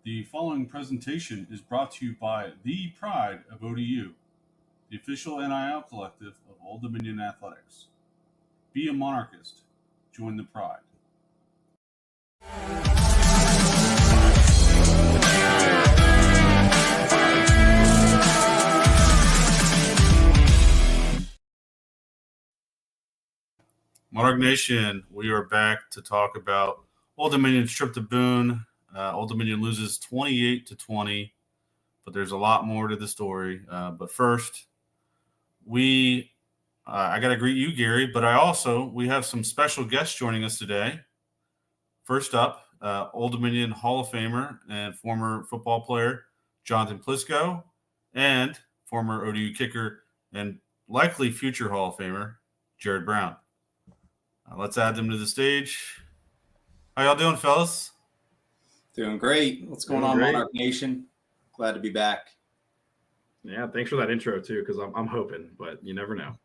The following presentation is brought to you by the Pride of ODU, the official NIL collective of Old Dominion Athletics. Be a monarchist. Join the Pride. Monarch Nation, we are back to talk about Old Dominion's trip to Boone. Old Dominion loses 28-20, but there's a lot more to the story. But first, I got to greet you, Gary, but we have some special guests joining us today. First up, Old Dominion Hall of Famer and former football player Jonathan Plisco, and former ODU kicker and likely future Hall of Famer Jarod Brown. Let's add them to the stage. How y'all doing, fellas? Doing great. What's going on, Monarch Nation? Glad to be back. Yeah, thanks for that intro, too, because I'm hoping, but you never know.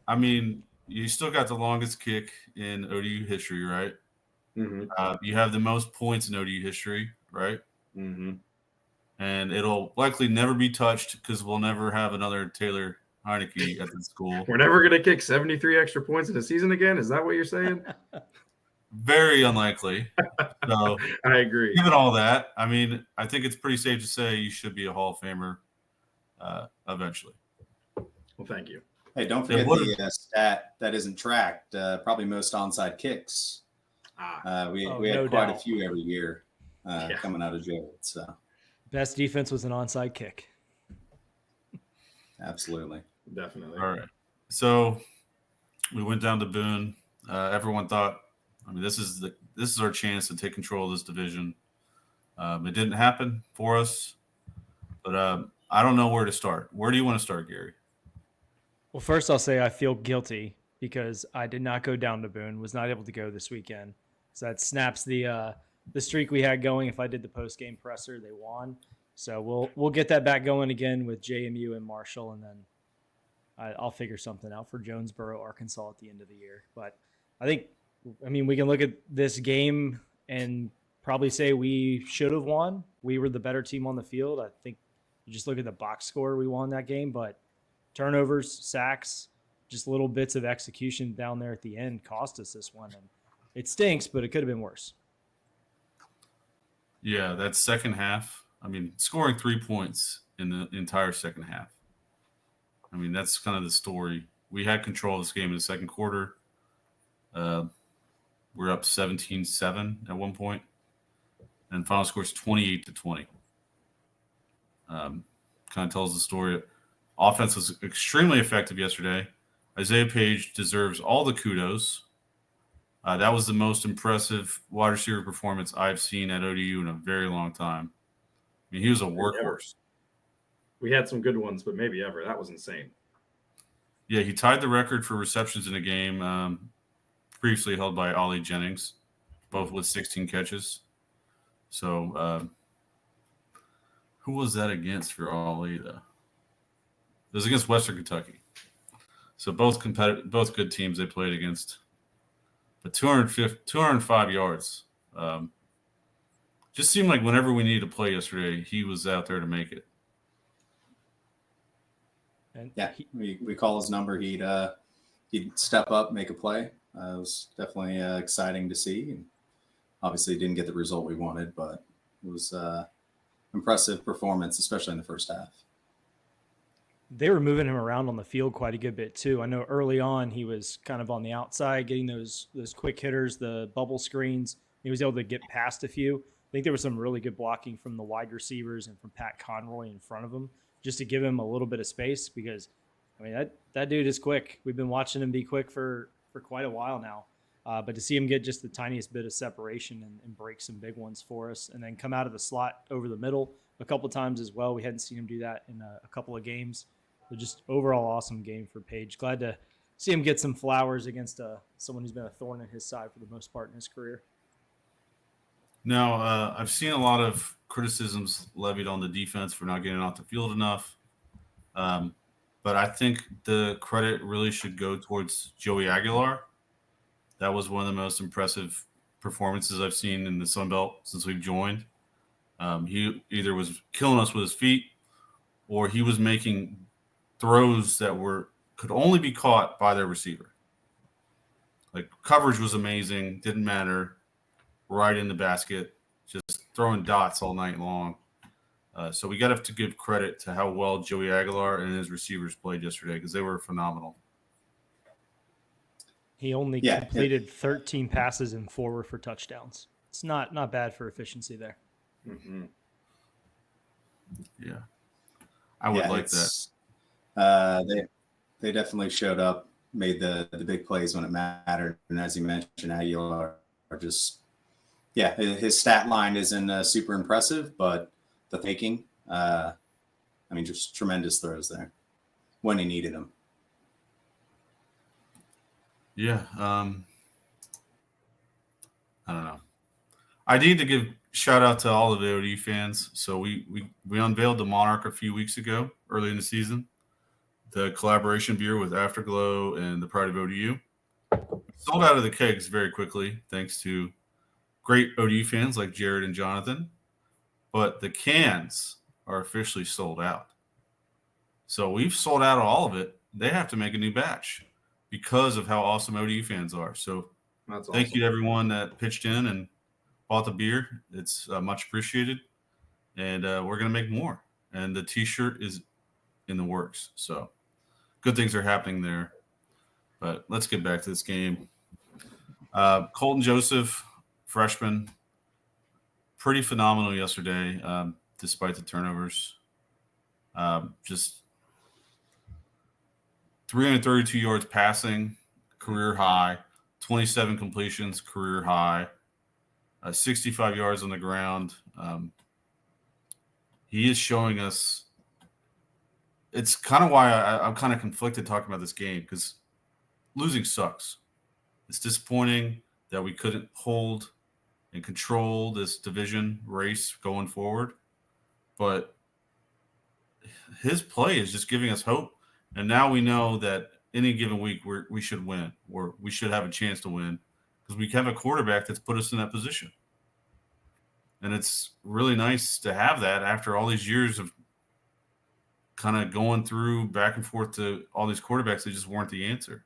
I mean, you still got the longest kick in ODU history, right? Mm-hmm. You have the most points in ODU history, right? Mm-hmm. And it'll likely never be touched because we'll never have another Taylor Heineke at the school. We're never going to kick 73 extra points in a season again? Is that what you're saying? Very unlikely. So I agree. Given all that, I mean, I think it's pretty safe to say you should be a Hall of Famer eventually. Well, thank you. Hey, don't forget the stat that isn't tracked. Probably most onside kicks. We had quite a few every year coming out of jail. So best defense was an onside kick. Absolutely. Definitely. All right. So we went down to Boone. Everyone thought, I mean, this is our chance to take control of this division. It didn't happen for us, but I don't know where to start. Where do you want to start, Gary? Well, first I'll say I feel guilty because I did not go down to Boone, was not able to go this weekend. So that snaps the streak we had going. If I did the post-game presser, they won. So we'll get that back going again with JMU and Marshall, and then I'll figure something out for Jonesboro, Arkansas at the end of the year. But I mean, we can look at this game and probably say we should have won. We were the better team on the field. I think you just look at the box score, we won that game, but turnovers, sacks, just little bits of execution down there at the end cost us this one. And it stinks, but it could have been worse. Yeah, that second half. I mean, scoring 3 points in the entire second half. I mean, that's kind of the story. We had control of this game in the second quarter. We're up 17-7 at one point, and final score is 28-20. Kind of tells the story. Offense was extremely effective yesterday. Isaiah Page deserves all the kudos. That was the most impressive wide receiver performance I've seen at ODU in a very long time. I mean, he was a workhorse. We had some good ones, but maybe ever. That was insane. Yeah, he tied the record for receptions in a game previously held by Ollie Jennings, both with 16 catches. So who was that against for Ollie, though? It was against Western Kentucky. So both good teams they played against. But 205 yards. Just seemed like whenever we needed to play yesterday, he was out there to make it. And yeah, we call his number. He'd step up, make a play. It was definitely exciting to see. And obviously, didn't get the result we wanted, but it was impressive performance, especially in the first half. They were moving him around on the field quite a good bit too. I know early on he was kind of on the outside, getting those quick hitters, the bubble screens. He was able to get past a few. I think there was some really good blocking from the wide receivers and from Pat Conroy in front of him, just to give him a little bit of space because, I mean, that dude is quick. We've been watching him be quick for quite a while now. But to see him get just the tiniest bit of separation and break some big ones for us and then come out of the slot over the middle a couple times as well. We hadn't seen him do that in a couple of games. So just overall awesome game for Page. Glad to see him get some flowers against someone who's been a thorn in his side for the most part in his career. Now, I've seen a lot of criticisms levied on the defense for not getting off the field enough. But I think the credit really should go towards Joey Aguilar. That was one of the most impressive performances I've seen in the Sun Belt since we've joined. He either was killing us with his feet, or he was making throws that could only be caught by their receiver. Like coverage was amazing, didn't matter, right in the basket, just throwing dots all night long. So we got to give credit to how well Joey Aguilar and his receivers played yesterday because they were phenomenal. He only completed 13 passes and 4 were for touchdowns. It's not bad for efficiency there. Mm-hmm. Yeah, I would like that. They definitely showed up, made the big plays when it mattered, and as you mentioned, Aguilar are just his stat line isn't super impressive, but the thinking, just tremendous throws there when he needed them. Yeah, I don't know. I need to give shout out to all of the ODU fans. So we unveiled the Monarch a few weeks ago, early in the season, the collaboration beer with Afterglow and the Pride of ODU. Sold out of the kegs very quickly, thanks to great ODU fans like Jared and Jonathan. But the cans are officially sold out. So we've sold out all of it. They have to make a new batch because of how awesome ODU fans are. So thank you to everyone that pitched in and bought the beer. It's much appreciated. And we're going to make more. And the T-shirt is in the works. So good things are happening there. But let's get back to this game. Colton Joseph, freshman, pretty phenomenal yesterday, despite the turnovers. Just 332 yards passing, career high. 27 completions, career high. 65 yards on the ground. He is showing us. It's kind of why I'm kind of conflicted talking about this game because losing sucks. It's disappointing that we couldn't hold and control this division race going forward. But his play is just giving us hope. And now we know that any given week we should win, or we should have a chance to win because we have a quarterback that's put us in that position. And it's really nice to have that after all these years of kind of going through back and forth to all these quarterbacks that just weren't the answer.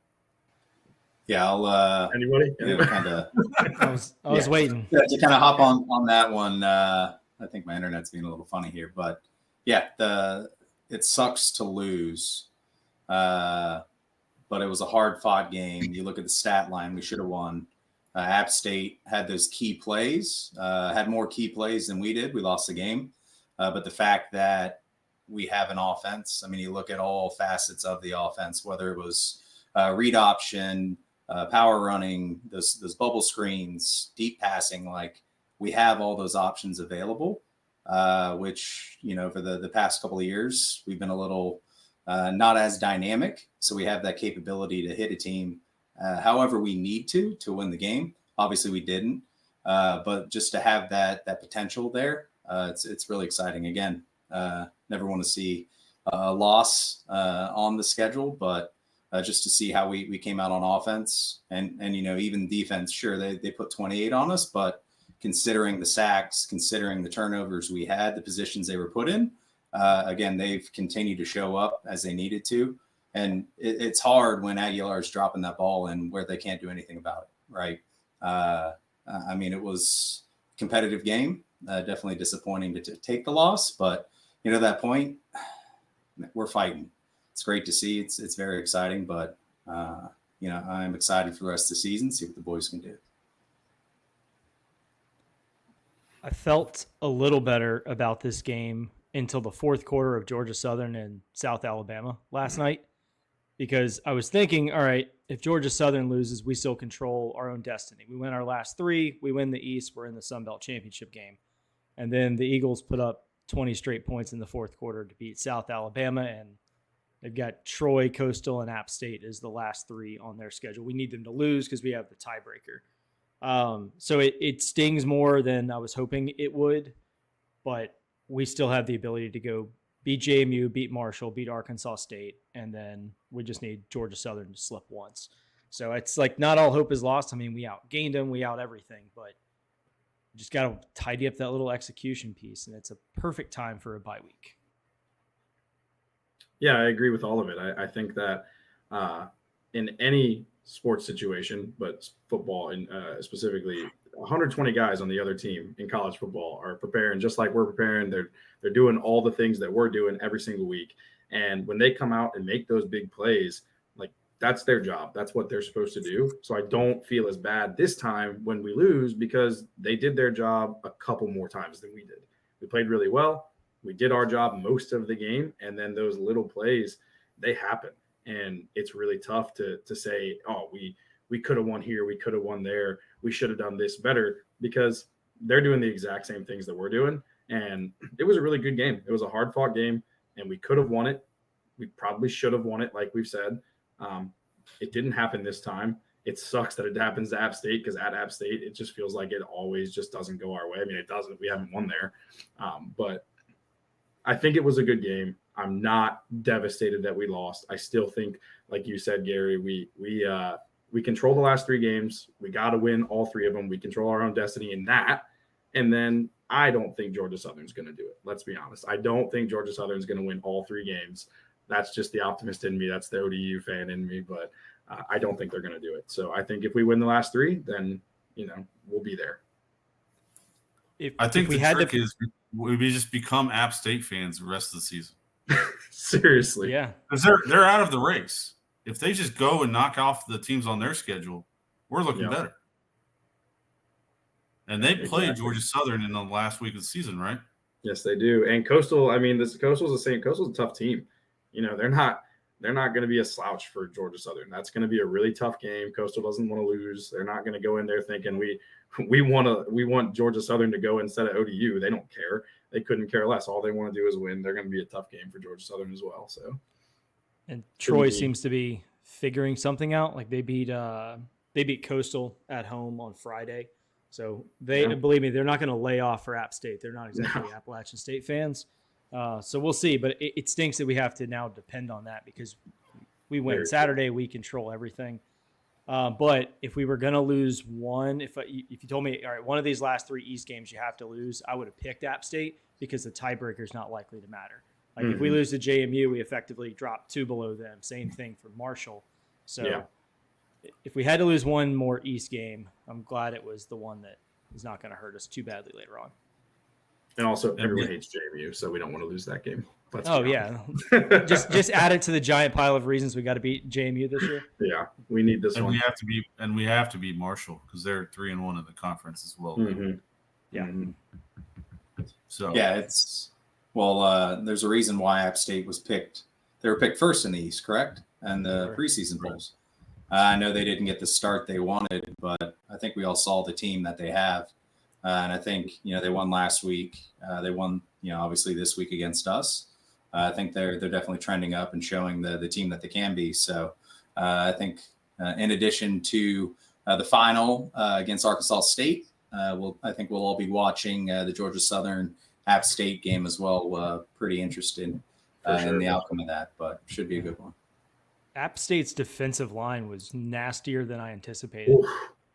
Yeah, I'll anybody? Kind of. I was waiting to kind of hop on that one. I think my internet's being a little funny here, but yeah, it sucks to lose, but it was a hard-fought game. You look at the stat line; we should have won. App State had those key plays, had more key plays than we did. We lost the game, but the fact that we have an offense. I mean, you look at all facets of the offense, whether it was read option, power running, those bubble screens, deep passing. Like we have all those options available, which for the past couple of years we've been a little not as dynamic. So we have that capability to hit a team however we need to win the game. Obviously, we didn't, but just to have that potential there, it's really exciting. Again. Never want to see a loss on the schedule, but just to see how we came out on offense and even defense. Sure, they put 28 on us, but considering the sacks, considering the turnovers we had, the positions they were put in, again, they've continued to show up as they needed to. And it's hard when Aguilar is dropping that ball and where they can't do anything about it, right? It was a competitive game. Definitely disappointing to take the loss, but at that point, we're fighting. It's great to see. It's very exciting, but I'm excited for the rest of the season, see what the boys can do. I felt a little better about this game until the fourth quarter of Georgia Southern and South Alabama last night, because I was thinking, all right, if Georgia Southern loses, we still control our own destiny. We win our last 3, we win the East, we're in the Sun Belt Championship game. And then the Eagles put up 20 straight points in the fourth quarter to beat South Alabama, and they've got Troy, Coastal, and App State as the last 3 on their schedule. We need them to lose because we have the tiebreaker. So it stings more than I was hoping it would, but we still have the ability to go beat JMU, beat Marshall, beat Arkansas State, and then we just need Georgia Southern to slip once. So it's like not all hope is lost. I mean, we outgained them, we out everything, but We just got to tidy up that little execution piece, and it's a perfect time for a bye week. Yeah, I agree with all of it. I think that in any sports situation, but football and specifically, 120 guys on the other team in college football are preparing just like we're preparing. They're doing all the things that we're doing every single week. And when they come out and make those big plays, like that's their job. That's what they're supposed to do. So I don't feel as bad this time when we lose because they did their job a couple more times than we did. We played really well. We did our job most of the game, and then those little plays, they happen. And it's really tough to say, oh, we could have won here, we could have won there, we should have done this better, because they're doing the exact same things that we're doing. And it was a really good game. It was a hard fought game, and we could have won it. We probably should have won it, like we've said. It didn't happen this time. It sucks that it happens to App State, because at App State, it just feels like it always just doesn't go our way. I mean, it doesn't. We haven't won there. But I think it was a good game. I'm not devastated that we lost. I still think, like you said, Gary, we control the last 3 games. We got to win all 3 of them. We control our own destiny in that. And then I don't think Georgia Southern's going to do it. Let's be honest. I don't think Georgia Southern's going to win all 3 games. That's just the optimist in me. That's the ODU fan in me. But I don't think they're going to do it. So I think if we win the last 3, then, we'll be there. I think the trick is we just become App State fans the rest of the season. Seriously. Yeah. Because they're out of the race. If they just go and knock off the teams on their schedule, we're looking better. And they played Georgia Southern in the last week of the season, right? Yes, they do. And Coastal, I mean, Coastal's a tough team. They're not going to be a slouch for Georgia Southern. That's going to be a really tough game. Coastal doesn't want to lose. They're not going to go in there thinking we want Georgia Southern to go instead of ODU. They don't care. They couldn't care less. All they want to do is win. They're going to be a tough game for Georgia Southern as well. So, and Troy seems to be figuring something out. Like they beat Coastal at home on Friday. So believe me, they're not going to lay off for App State. They're not exactly Appalachian State fans. So we'll see, but it stinks that we have to now depend on that because we win Saturday. We control everything. But if we were going to lose one, if you told me, all right, one of these last 3 East games you have to lose, I would have picked App State because the tiebreaker is not likely to matter. Like if we lose to JMU, we effectively drop 2 below them. Same thing for Marshall. So if we had to lose one more East game, I'm glad it was the one that is not going to hurt us too badly later on. And also, everyone hates JMU, so we don't want to lose that game. just add it to the giant pile of reasons we got to beat JMU this year. Yeah, we need this one. We have to beat Marshall because they're 3-1 in the conference as well. Mm-hmm. Yeah. So there's a reason why App State was picked. They were picked first in the East, correct? And the preseason polls. I know they didn't get the start they wanted, but I think we all saw the team that they have. And I think, they won last week. They won, obviously this week against us. I think they're definitely trending up and showing the team that they can be. So I think in addition to the final against Arkansas State, I think we'll all be watching the Georgia Southern App State game as well. Pretty interested in the outcome of that, but should be a good one. App State's defensive line was nastier than I anticipated. Oof.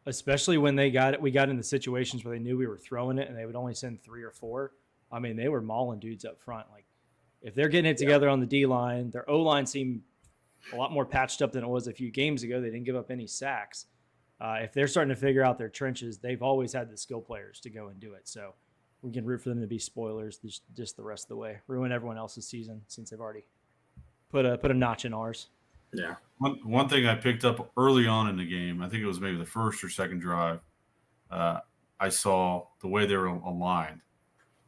Especially when we got in the situations where they knew we were throwing it and they would only send 3 or 4. I mean, they were mauling dudes up front. Like if they're getting it together on the D line, their O line seemed a lot more patched up than it was a few games ago. They didn't give up any sacks. If they're starting to figure out their trenches, they've always had the skill players to go and do it. So we can root for them to be spoilers just the rest of the way, ruin everyone else's season since they've already put a notch in ours. Yeah. One thing I picked up early on in the game, I think it was maybe the first or second drive, I saw the way they were aligned.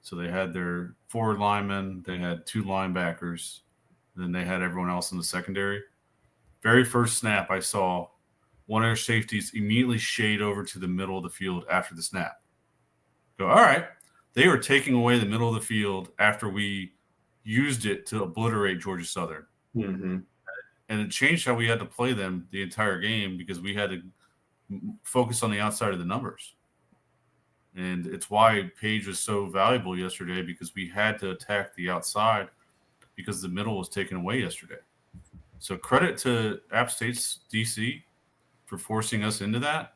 So they had their forward linemen, they had 2 linebackers, then they had everyone else in the secondary. Very first snap, I saw one of their safeties immediately shade over to the middle of the field after the snap. Go, all right. They were taking away the middle of the field after we used it to obliterate Georgia Southern. Mm-hmm. And it changed how we had to play them the entire game because we had to focus on the outside of the numbers. And it's why Page was so valuable yesterday because we had to attack the outside because the middle was taken away yesterday. So credit to App State's DC for forcing us into that.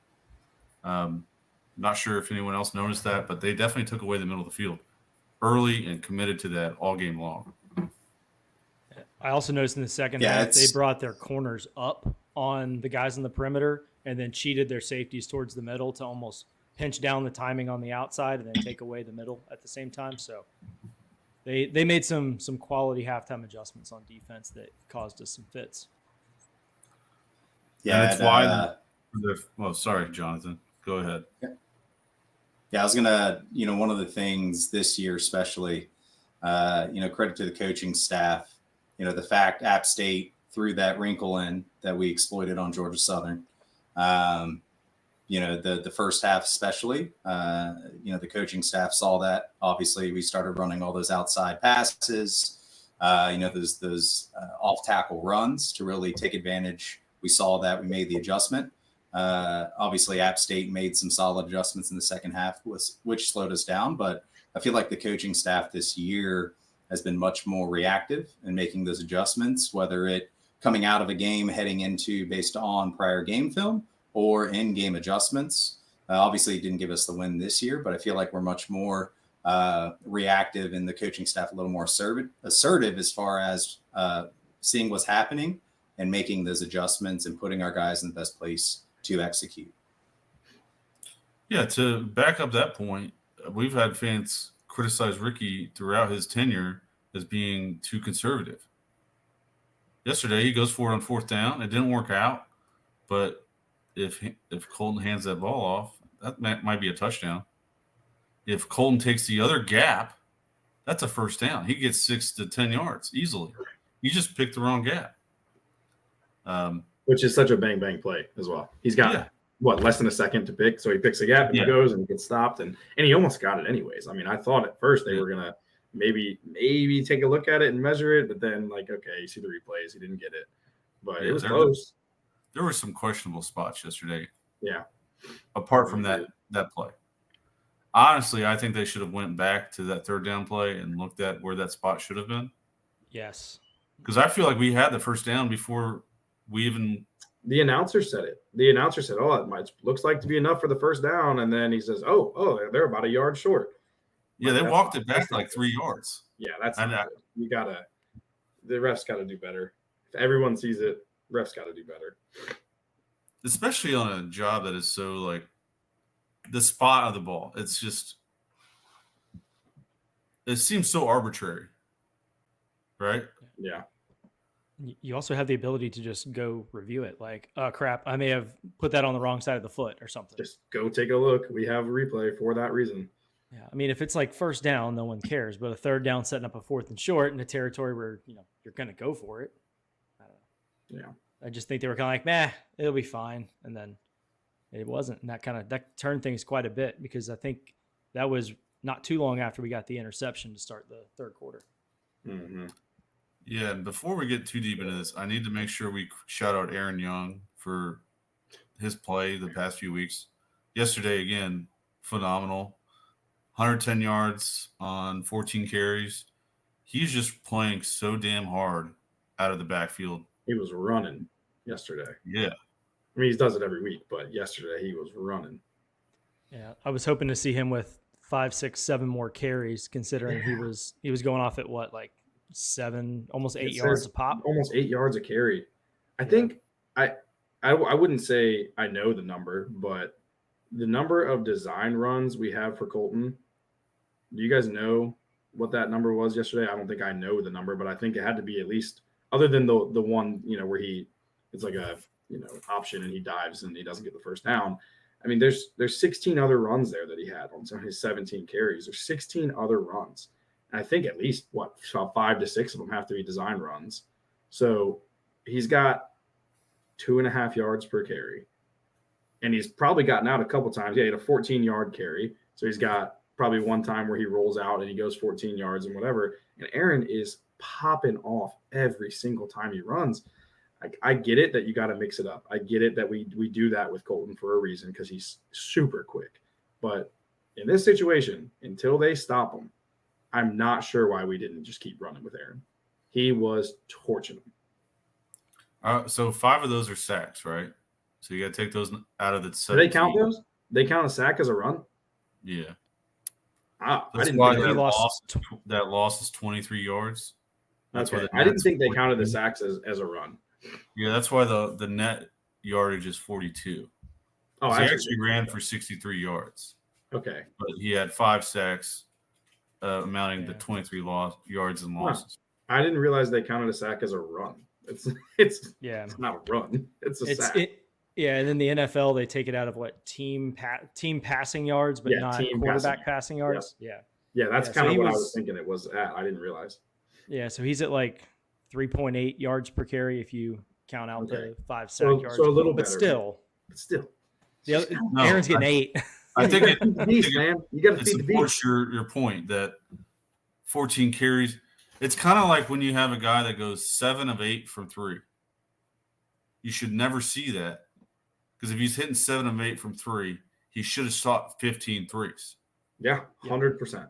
Not sure if anyone else noticed that, but they definitely took away the middle of the field early and committed to that all game long. I also noticed in the second half they brought their corners up on the guys on the perimeter and then cheated their safeties towards the middle to almost pinch down the timing on the outside and then take away the middle at the same time. So they made some quality halftime adjustments on defense that caused us some fits. Yeah, that's why. Well, sorry, Jonathan. Go ahead. Yeah, I was gonna, one of the things this year, especially, credit to the coaching staff. The fact App State threw that wrinkle in that we exploited on Georgia Southern. The first half, especially, the coaching staff saw that. Obviously, we started running all those outside passes, those off tackle runs to really take advantage. We saw that. We made the adjustment. Obviously, App State made some solid adjustments in the second half, which slowed us down. But I feel like the coaching staff this year has been much more reactive in making those adjustments, whether it coming out of a game, heading into based on prior game film or in-game adjustments. Obviously, it didn't give us the win this year, but I feel like we're much more reactive and the coaching staff a little more assertive as far as seeing what's happening and making those adjustments and putting our guys in the best place to execute. Yeah, to back up that point, we've had fans criticize Ricky throughout his tenure as being too conservative. Yesterday, he goes for it on fourth down. It didn't work out, but if Colton hands that ball off, that might be a touchdown. If Colton takes the other gap, that's a first down. He gets 6 to 10 yards easily. You just picked the wrong gap. Which is such a bang play as well. He's got less than a second to pick, so he picks a gap and he goes and he gets stopped, and he almost got it anyways. I mean, I thought at first they were gonna maybe take a look at it and measure it, but then okay, you see the replays, he didn't get it, but it was close. There were some questionable spots yesterday. Yeah, apart from that play. Honestly, I think they should have went back to that third down play and looked at where that spot should have been. Yes, because I feel like we had the first down before we even. The announcer said it. The announcer said, "Oh, it looks like to be enough for the first down," and then he says, "Oh, they're about a yard short." Yeah, they walked it back like 3 yards. Yeah, that's not good. The refs got to do better. If everyone sees it, refs got to do better. Especially on a job that is so like the spot of the ball. It's just, it seems so arbitrary, right? Yeah. You also have the ability to just go review it. Like, oh crap, I may have put that on the wrong side of the foot or something. Just go take a look. We have a replay for that reason. Yeah, I mean, if it's like first down, no one cares. But a third down setting up a fourth and short in a territory where you're going to go for it. I don't know. Yeah, I just think they were kind of like, it'll be fine, and then it wasn't. And that turned things quite a bit because I think that was not too long after we got the interception to start the third quarter. Mm-hmm. Yeah, and before we get too deep into this, I need to make sure we shout out Aaron Young for his play the past few weeks. Yesterday, again, phenomenal. 110 yards on 14 carries. He's just playing so damn hard out of the backfield. He was running yesterday. Yeah. I mean, he does it every week, but yesterday he was running. Yeah, I was hoping to see him with 5, 6, 7 more carries, considering he was going off at what, 7, almost 8 yards a pop, almost 8 yards a carry. I think I wouldn't say I know the number, but the number of design runs we have for Colton. Do you guys know what that number was yesterday? I don't think I know the number, but I think it had to be at least, other than the one where it's like a option and he dives and he doesn't get the first down. I mean, there's 16 other runs there that he had on his 17 carries. There's 16 other runs. I think at least 5 to 6 of them have to be design runs. So he's got 2.5 yards per carry, and he's probably gotten out a couple times. Yeah, he had a 14-yard carry, so he's got probably one time where he rolls out and he goes 14 yards and whatever. And Aaron is popping off every single time he runs. I get it that you got to mix it up. I get it that we do that with Colton for a reason because he's super quick. But in this situation, until they stop him, I'm not sure why we didn't just keep running with Aaron. He was torching him. So 5 of those are sacks, right? So you got to take those out of the 17. Do they count those? They count a sack as a run? Yeah. I That's didn't why think that loss is 23 yards. That's why okay. the I didn't net's think they counted the 42. sacks as a run. Yeah, that's why the net yardage is 42. Oh, He that's actually ran for 63 yards, okay. but he had 5 sacks, amounting to Yeah. 23 yards and Huh. losses. I didn't realize they counted a sack as a run. It's Yeah. not a run. It's a sack. Yeah, and then the NFL they take it out of what team passing yards, but Yeah, not team quarterback passing yards. Yeah. Yeah, that's Yeah, kind so of he what I was- was thinking it was at. I didn't realize. Yeah, so he's at like 3.8 yards per carry if you count out Okay. the 5 sack So yards. a little but better. still, But still. the other, No, Aaron's getting 8. I think you gotta feed the beast, man. You got to it feed the beast. supports your point that 14 carries. It's kind of like when you have a guy that goes 7 of 8 from 3. You should never see that because if he's hitting 7 of 8 from 3, he should have shot 15 threes. Yeah, 100%.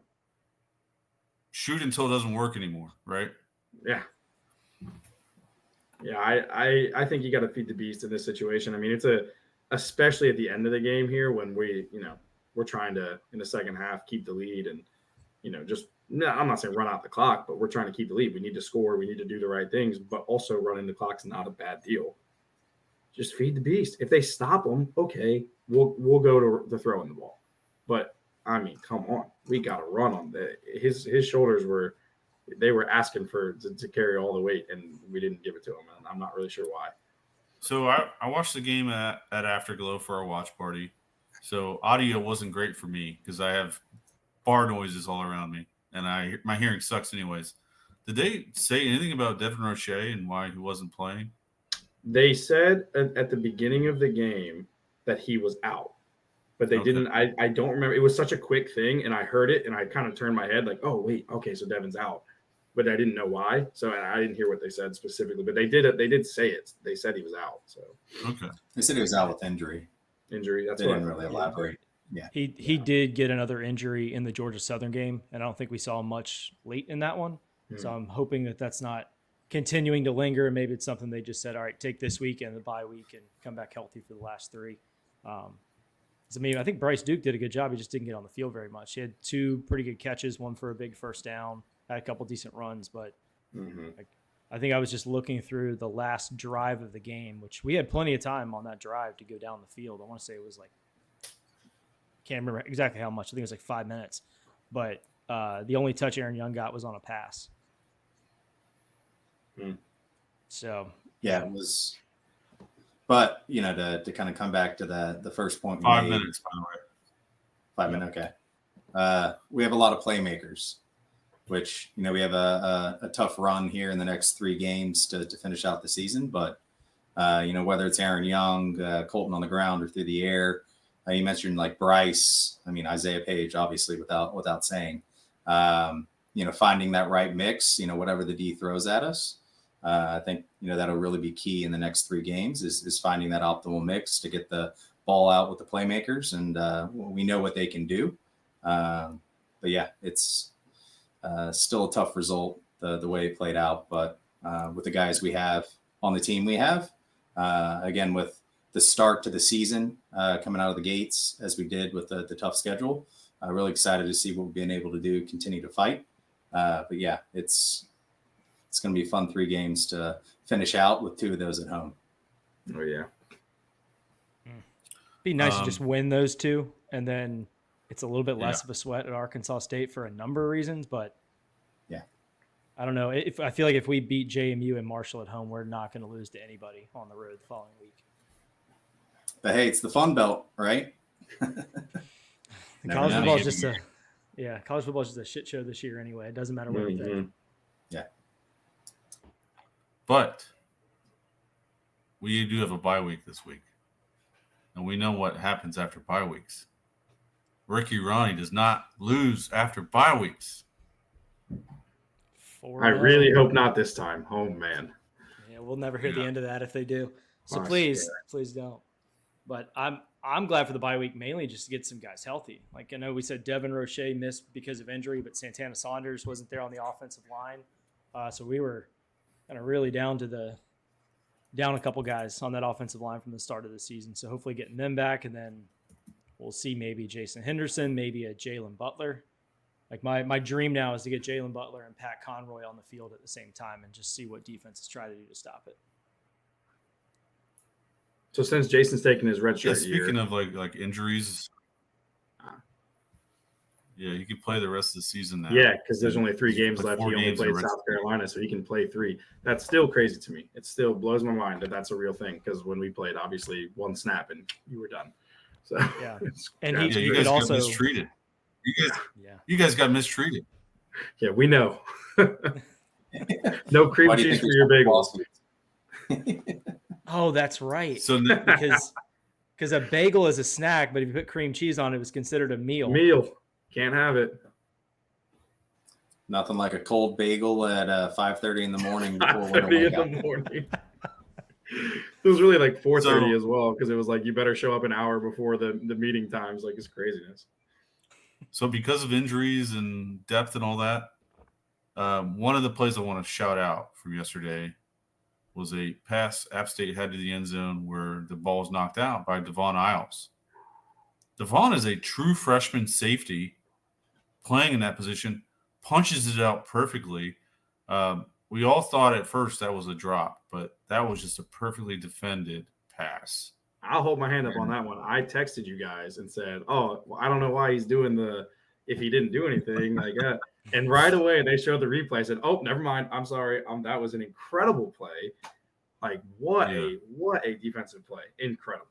Shoot until it doesn't work anymore, right? Yeah. Yeah, I think you got to feed the beast in this situation. I mean, especially at the end of the game here when we're trying to in the second half keep the lead and I'm not saying run out the clock, but we're trying to keep the lead. We need to score, we need to do the right things, but also running the clock's not a bad deal. Just feed the beast. If they stop them, okay, we'll go to the throwing the ball. But I mean, come on, we got to run on his shoulders were asking to carry all the weight, and we didn't give it to him. And I'm not really sure why. So I watched the game at Afterglow for our watch party. So audio wasn't great for me because I have bar noises all around me, and my hearing sucks anyways. Did they say anything about Devin Roche and why he wasn't playing? They said at the beginning of the game that he was out, but they didn't. I don't remember. It was such a quick thing, and I heard it, and I kind of turned my head like, "Oh wait, okay, so Devin's out," but I didn't know why, so I didn't hear what they said specifically. But they did say it. They said he was out. So Okay, They said he was out with injury. injury. That's They what didn't really elaborate. Yeah. He did get another injury in the Georgia Southern game, and I don't think we saw much late in that one. So I'm hoping that that's not continuing to linger, and maybe it's something they just said, all right, take this week and the bye week and come back healthy for the last 3. I mean, I think Bryce Duke did a good job. He just didn't get on the field very much. He had 2 pretty good catches, one for a big first down, had a couple decent runs, but I think I was just looking through the last drive of the game, which we had plenty of time on that drive to go down the field. I want to say it was like, can't remember exactly how much. I think it was like 5 minutes, but the only touch Aaron Young got was on a pass. So Yeah, it was. But to kind of come back to the first point, 5 minutes, by the way. 5 minutes, okay. We have a lot of playmakers, which we have a tough run here in the next 3 games to finish out the season. But whether it's Aaron Young, Colton on the ground or through the air, you mentioned like Bryce. I mean Isaiah Page, obviously without saying. Finding that right mix. Whatever the D throws at us. I think that'll really be key in the next 3 games is finding that optimal mix to get the ball out with the playmakers, and we know what they can do. But yeah, it's still a tough result the way it played out. But with the guys we have on the team, again with the start to the season coming out of the gates as we did with the tough schedule, really excited to see what we've been able to do, continue to fight. But yeah, it's going to be a fun 3 games to finish out with 2 of those at home. Oh yeah. Be nice to just win those 2, and then it's a little bit less of a sweat at Arkansas State for a number of reasons. But yeah, I don't know. I feel like if we beat JMU and Marshall at home, we're not going to lose to anybody on the road the following week. But hey, it's the Fun Belt, right? College football is just college football is just a shit show this year anyway. It doesn't matter what you think. Yeah. But we do have a bye week this week. And we know what happens after bye weeks. Ricky Ronnie does not lose after bye weeks. I really hope not this time. Oh, man. Yeah, we'll never hear the end of that if they do. So Oh, please don't. But I'm glad for the bye week, mainly just to get some guys healthy. Like I know we said Devin Roche missed because of injury, but Santana Saunders wasn't there on the offensive line. So we were kind of really down a couple guys on that offensive line from the start of the season. So hopefully getting them back, and then we'll see maybe Jason Henderson, maybe a Jalen Butler. Like my dream now is to get Jalen Butler and Pat Conroy on the field at the same time and just see what defenses try to do to stop it. So since Jason's taking his red shirt speaking year, of like injuries, yeah, he could play the rest of the season now. yeah, because there's only 3 He games played left. 4 He only games in played the rest- South Carolina, so he can play 3. That's still crazy to me. It still blows my mind that that's a real thing. Because when we played, obviously 1 snap and you were done. So Yeah, and Yeah, you guys got mistreated. Yeah. You guys got mistreated. Yeah, we know. No cream Why do you cheese think for your there's bagels. lawsuits? Oh, that's right. So Because a bagel is a snack, but if you put cream cheese on it, it was considered a meal. Can't have it. Nothing like a cold bagel at 5:30 in the morning before winter 5:30 wake up. in the morning. It was really like 4:30 So- as well, because it was like you better show up an hour before the meeting times. Like, it's craziness. So because of injuries and depth and all that, one of the plays I want to shout out from yesterday was a pass App State had to the end zone where the ball was knocked out by Devon Isles. Devon is a true freshman safety playing in that position, punches it out perfectly. We all thought at first that was a drop, but that was just a perfectly defended pass. I'll hold my hand up on that one. I texted you guys and said, "Oh, well, I don't know why he's doing if he didn't do anything like that." And right away they showed the replay. I said, "Oh, never mind. I'm sorry. That was an incredible play. Like what a defensive play. Incredible."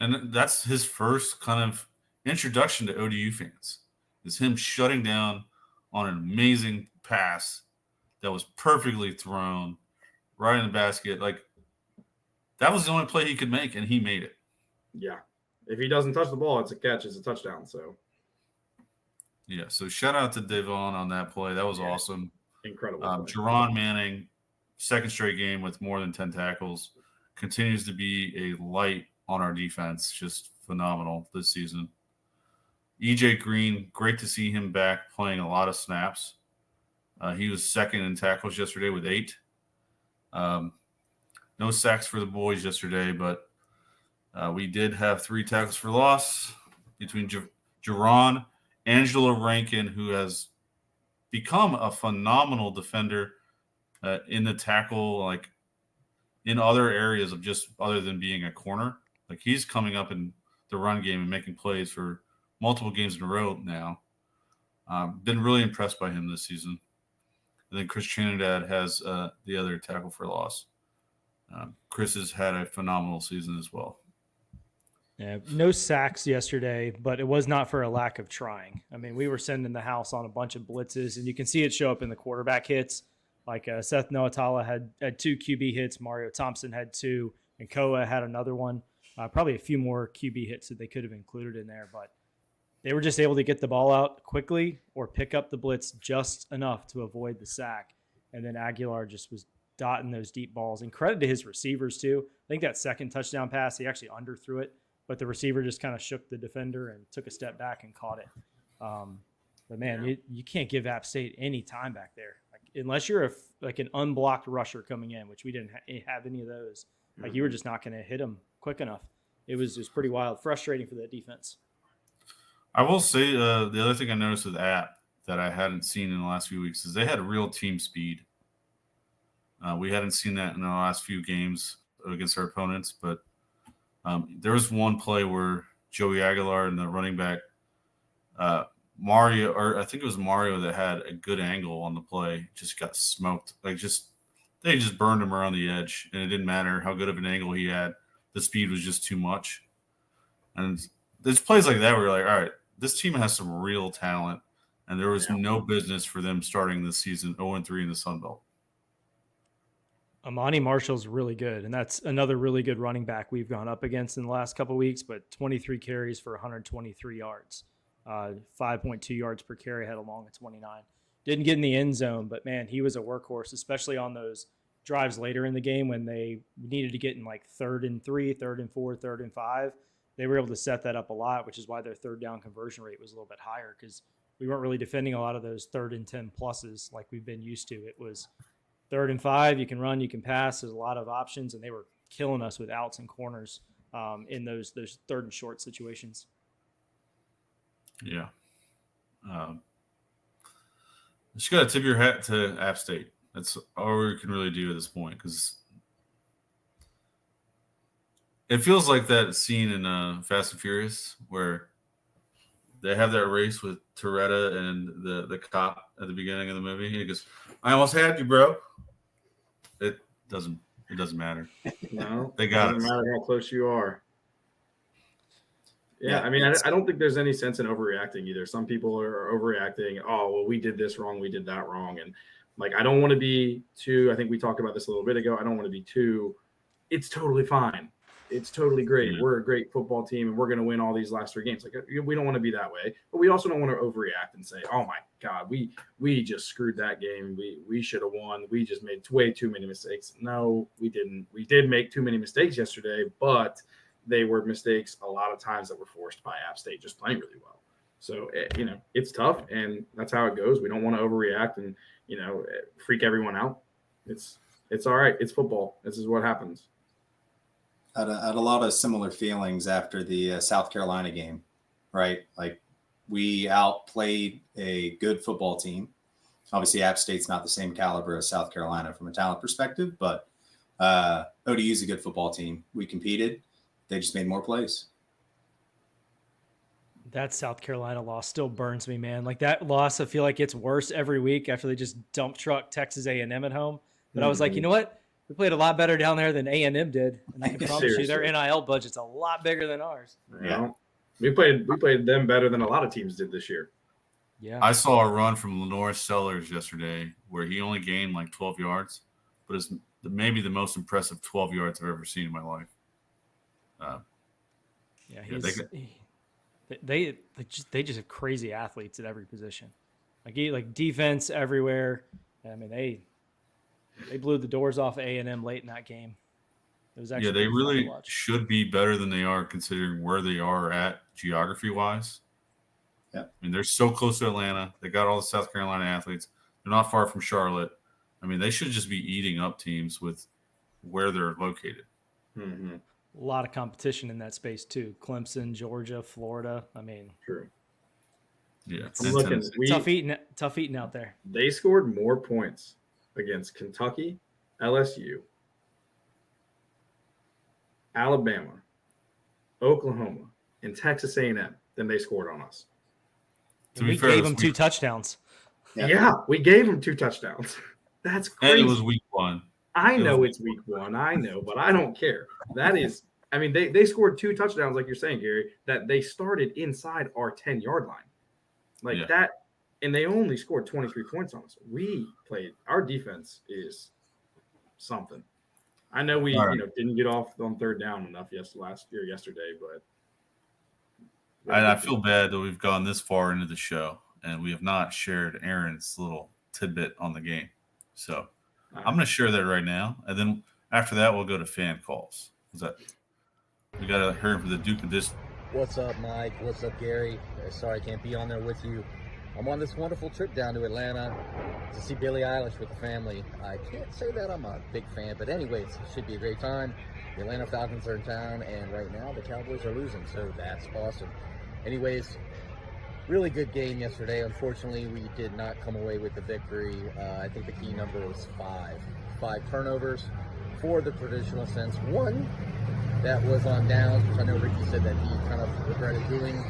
And that's his first kind of introduction to ODU fans, is him shutting down on an amazing pass that was perfectly thrown right in the basket. Like, that was the only play he could make, and he made it. Yeah. If he doesn't touch the ball, it's a catch. It's a touchdown. So, yeah, so shout out to Devon on that play. That was awesome. Incredible. Jerron Manning, second straight game with more than 10 tackles, continues to be a light on our defense. Just phenomenal this season. EJ Green, great to see him back playing a lot of snaps. He was second in tackles yesterday with 8. No sacks for the boys yesterday, but we did have 3 tackles for loss between Jerron, Angelo Rankin, who has become a phenomenal defender in the tackle, like in other areas of just other than being a corner. Like, he's coming up in the run game and making plays for multiple games in a row now. Been really impressed by him this season. And then Chris Trinidad has the other tackle for loss. Chris has had a phenomenal season as well. Yeah, no sacks yesterday, but it was not for a lack of trying. I mean, we were sending the house on a bunch of blitzes, and you can see it show up in the quarterback hits. Like Seth Noatala had 2 QB hits, Mario Thompson had 2, and Koa had another one. Probably a few more QB hits that they could have included in there, but they were just able to get the ball out quickly or pick up the blitz just enough to avoid the sack. And then Aguilar just was dotting those deep balls. And credit to his receivers, too. I think that second touchdown pass, he actually underthrew it, but the receiver just kind of shook the defender and took a step back and caught it. But, man, you can't give App State any time back there. Like, unless you're an unblocked rusher coming in, which we didn't have any of those. Like, you were just not going to hit them quick enough. It was just pretty wild, frustrating for that defense. I will say the other thing I noticed with App that I hadn't seen in the last few weeks is they had real team speed. We hadn't seen that in the last few games against our opponents, but there was one play where Joey Aguilar and the running back Mario, or I think it was Mario, that had a good angle on the play, just got smoked. They just burned him around the edge, and it didn't matter how good of an angle he had. The speed was just too much. And there's plays like that where you're like, all right, this team has some real talent, and there was no business for them starting this season 0-3 in the Sun Belt. Amani Marshall's really good, and that's another really good running back we've gone up against in the last couple of weeks, but 23 carries for 123 yards, 5.2 yards per carry, had a long of 29. Didn't get in the end zone, but, man, he was a workhorse, especially on those drives later in the game when they needed to get in like 3rd and 3, 3rd and 4, 3rd and 5. They were able to set that up a lot, which is why their 3rd down conversion rate was a little bit higher, because we weren't really defending a lot of those 3rd and 10 pluses like we've been used to. It was 3rd and 5, you can run, you can pass. There's a lot of options, and they were killing us with outs and corners in those third and short situations. Yeah. Just got to tip your hat to App State. That's all we can really do at this point, because it feels like that scene in Fast and Furious where they have that race with Toretta and the cop at the beginning of the movie. He goes, "I almost had you, bro." It doesn't matter. No, They got doesn't us. matter how close you are. Yeah, Yeah, I mean, I don't think there's any sense in overreacting either. Some people are overreacting. Oh, well, we did this wrong, we did that wrong, and like I don't want to be too. I think we talked about this a little bit ago. I don't want to be too. It's totally fine. It's totally great. Yeah. We're a great football team, and we're going to win all these last 3 games. Like we don't want to be that way, but we also don't want to overreact and say, "Oh my God, we just screwed that game. We should have won. We just made way too many mistakes." No, we didn't. We did make too many mistakes yesterday, but they were mistakes a lot of times that were forced by App State just playing really well. So, it's tough, and that's how it goes. We don't want to overreact and, freak everyone out. It's all right. It's football. This is what happens. I had a lot of similar feelings after the South Carolina game, right? Like we outplayed a good football team. Obviously, App State's not the same caliber as South Carolina from a talent perspective, but ODU is a good football team. We competed. They just made more plays. That South Carolina loss still burns me, man. Like that loss, I feel like it's worse every week after they just dump truck Texas A&M at home. But I was like, you know what? We played a lot better down there than A&M did, and I can promise you their NIL budget's a lot bigger than ours. Yeah. We played them better than a lot of teams did this year. Yeah, I saw a run from Lenore Sellers yesterday where he only gained like 12 yards, but it's maybe the most impressive 12 yards I've ever seen in my life. They just have crazy athletes at every position, like defense everywhere. I mean, they blew the doors off of A&M late in that game. It was actually they fun to really watch. should be better than they are considering where they are at geography wise. Yeah, I mean, they're so close to Atlanta. They got all the South Carolina athletes. They're not far from Charlotte. I mean, they should just be eating up teams with where they're located. Mm-hmm. A lot of competition in that space too. Clemson, Georgia, Florida. I mean, True. Yeah, I'm looking. Tough eating out there. They scored more points against Kentucky, LSU, Alabama, Oklahoma, and Texas A&M than they scored on us. We gave them 2 touchdowns. Yeah, we gave them 2 touchdowns. That's crazy. And it was week 1. I know it's week 1. I know, but I don't care. That is, I mean, they scored 2 touchdowns, like you're saying, Gary, that they started inside our 10-yard line. Like that, and they only scored 23 points on us. Our defense is something. I know we didn't get off on 3rd down enough yesterday, but I feel bad that we've gone this far into the show and we have not shared Aaron's little tidbit on the game. So I'm going to share that right now, and then after that we'll go to fan calls. We got to hear from the Duke of this. What's up, Mike? What's up, Gary? Sorry I can't be on there with you. I'm on this wonderful trip down to Atlanta to see Billie Eilish with the family. I can't say that I'm a big fan, but anyways, it should be a great time. The Atlanta Falcons are in town, and right now the Cowboys are losing, so that's awesome. Anyways, really good game yesterday. Unfortunately, we did not come away with the victory. I think the key number was 5. 5 turnovers for the traditional sense. 1 that was on downs, which I know Ricky said that he kind of regretted doing.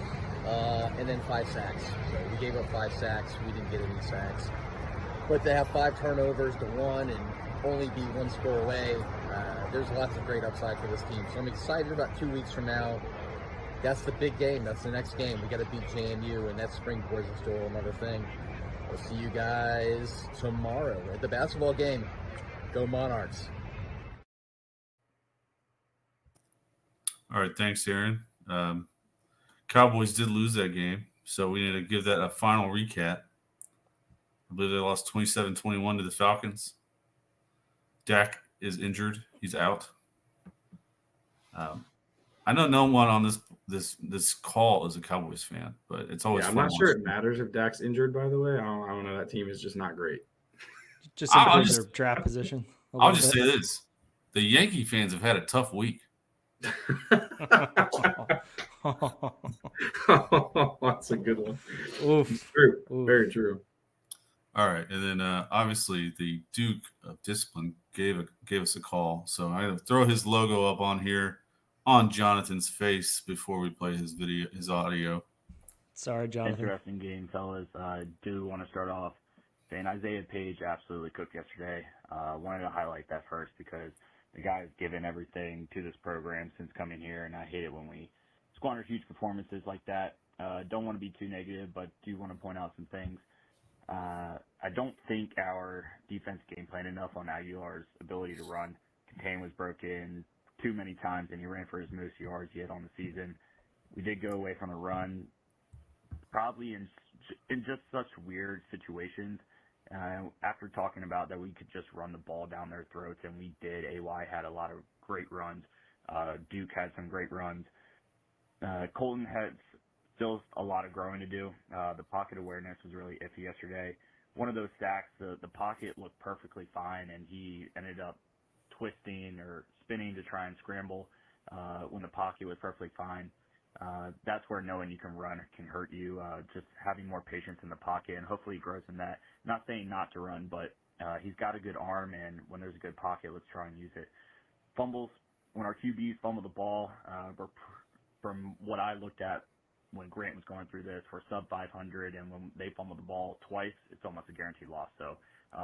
And then 5 sacks. So we gave up 5 sacks. We didn't get any sacks. But to have 5 turnovers to 1 and only be 1 score away, there's lots of great upside for this team. So I'm excited about 2 weeks from now. That's the big game. That's the next game. We got to beat JMU, and that springboards us to another thing. We'll see you guys tomorrow at the basketball game. Go Monarchs. All right, thanks, Aaron. Cowboys did lose that game, so we need to give that a final recap. I believe they lost 27-21 to the Falcons. Dak is injured. He's out. I know no one on this call is a Cowboys fan, but it's always I'm fun. not sure it matters if Dak's injured, by the way. I don't know. That team is just not great. Just improve their draft position. I'll just say this. The Yankee fans have had a tough week. That's a good one. Oof. True. Oof. Very true. All right, and then obviously the Duke of Discipline gave us a call, so I'm gonna throw his logo up on here on Jonathan's face before we play his audio. Sorry, Jonathan. Interesting game, fellas. I do want to start off saying Isaiah Page absolutely cooked yesterday. Wanted to highlight that first because the guy's given everything to this program since coming here, and I hate it when we squander huge performances like that. Don't want to be too negative, but do want to point out some things. I don't think our defense game planned enough on Aguilar's ability to run. Contain was broken too many times, and he ran for his most yards yet on the season. We did go away from the run, probably in just such weird situations. After talking about that we could just run the ball down their throats, and we did. AY had a lot of great runs. Duke had some great runs. Colton had still a lot of growing to do. The pocket awareness was really iffy yesterday. One of those sacks, the pocket looked perfectly fine, and he ended up twisting or spinning to try and scramble when the pocket was perfectly fine. That's where knowing you can run can hurt you. Just having more patience in the pocket, and hopefully he grows in that. Not saying not to run, but he's got a good arm, and when there's a good pocket, let's try and use it. Fumbles, when our QBs fumble the ball, from what I looked at when Grant was going through this, for sub 500, and when they fumble the ball twice, it's almost a guaranteed loss. So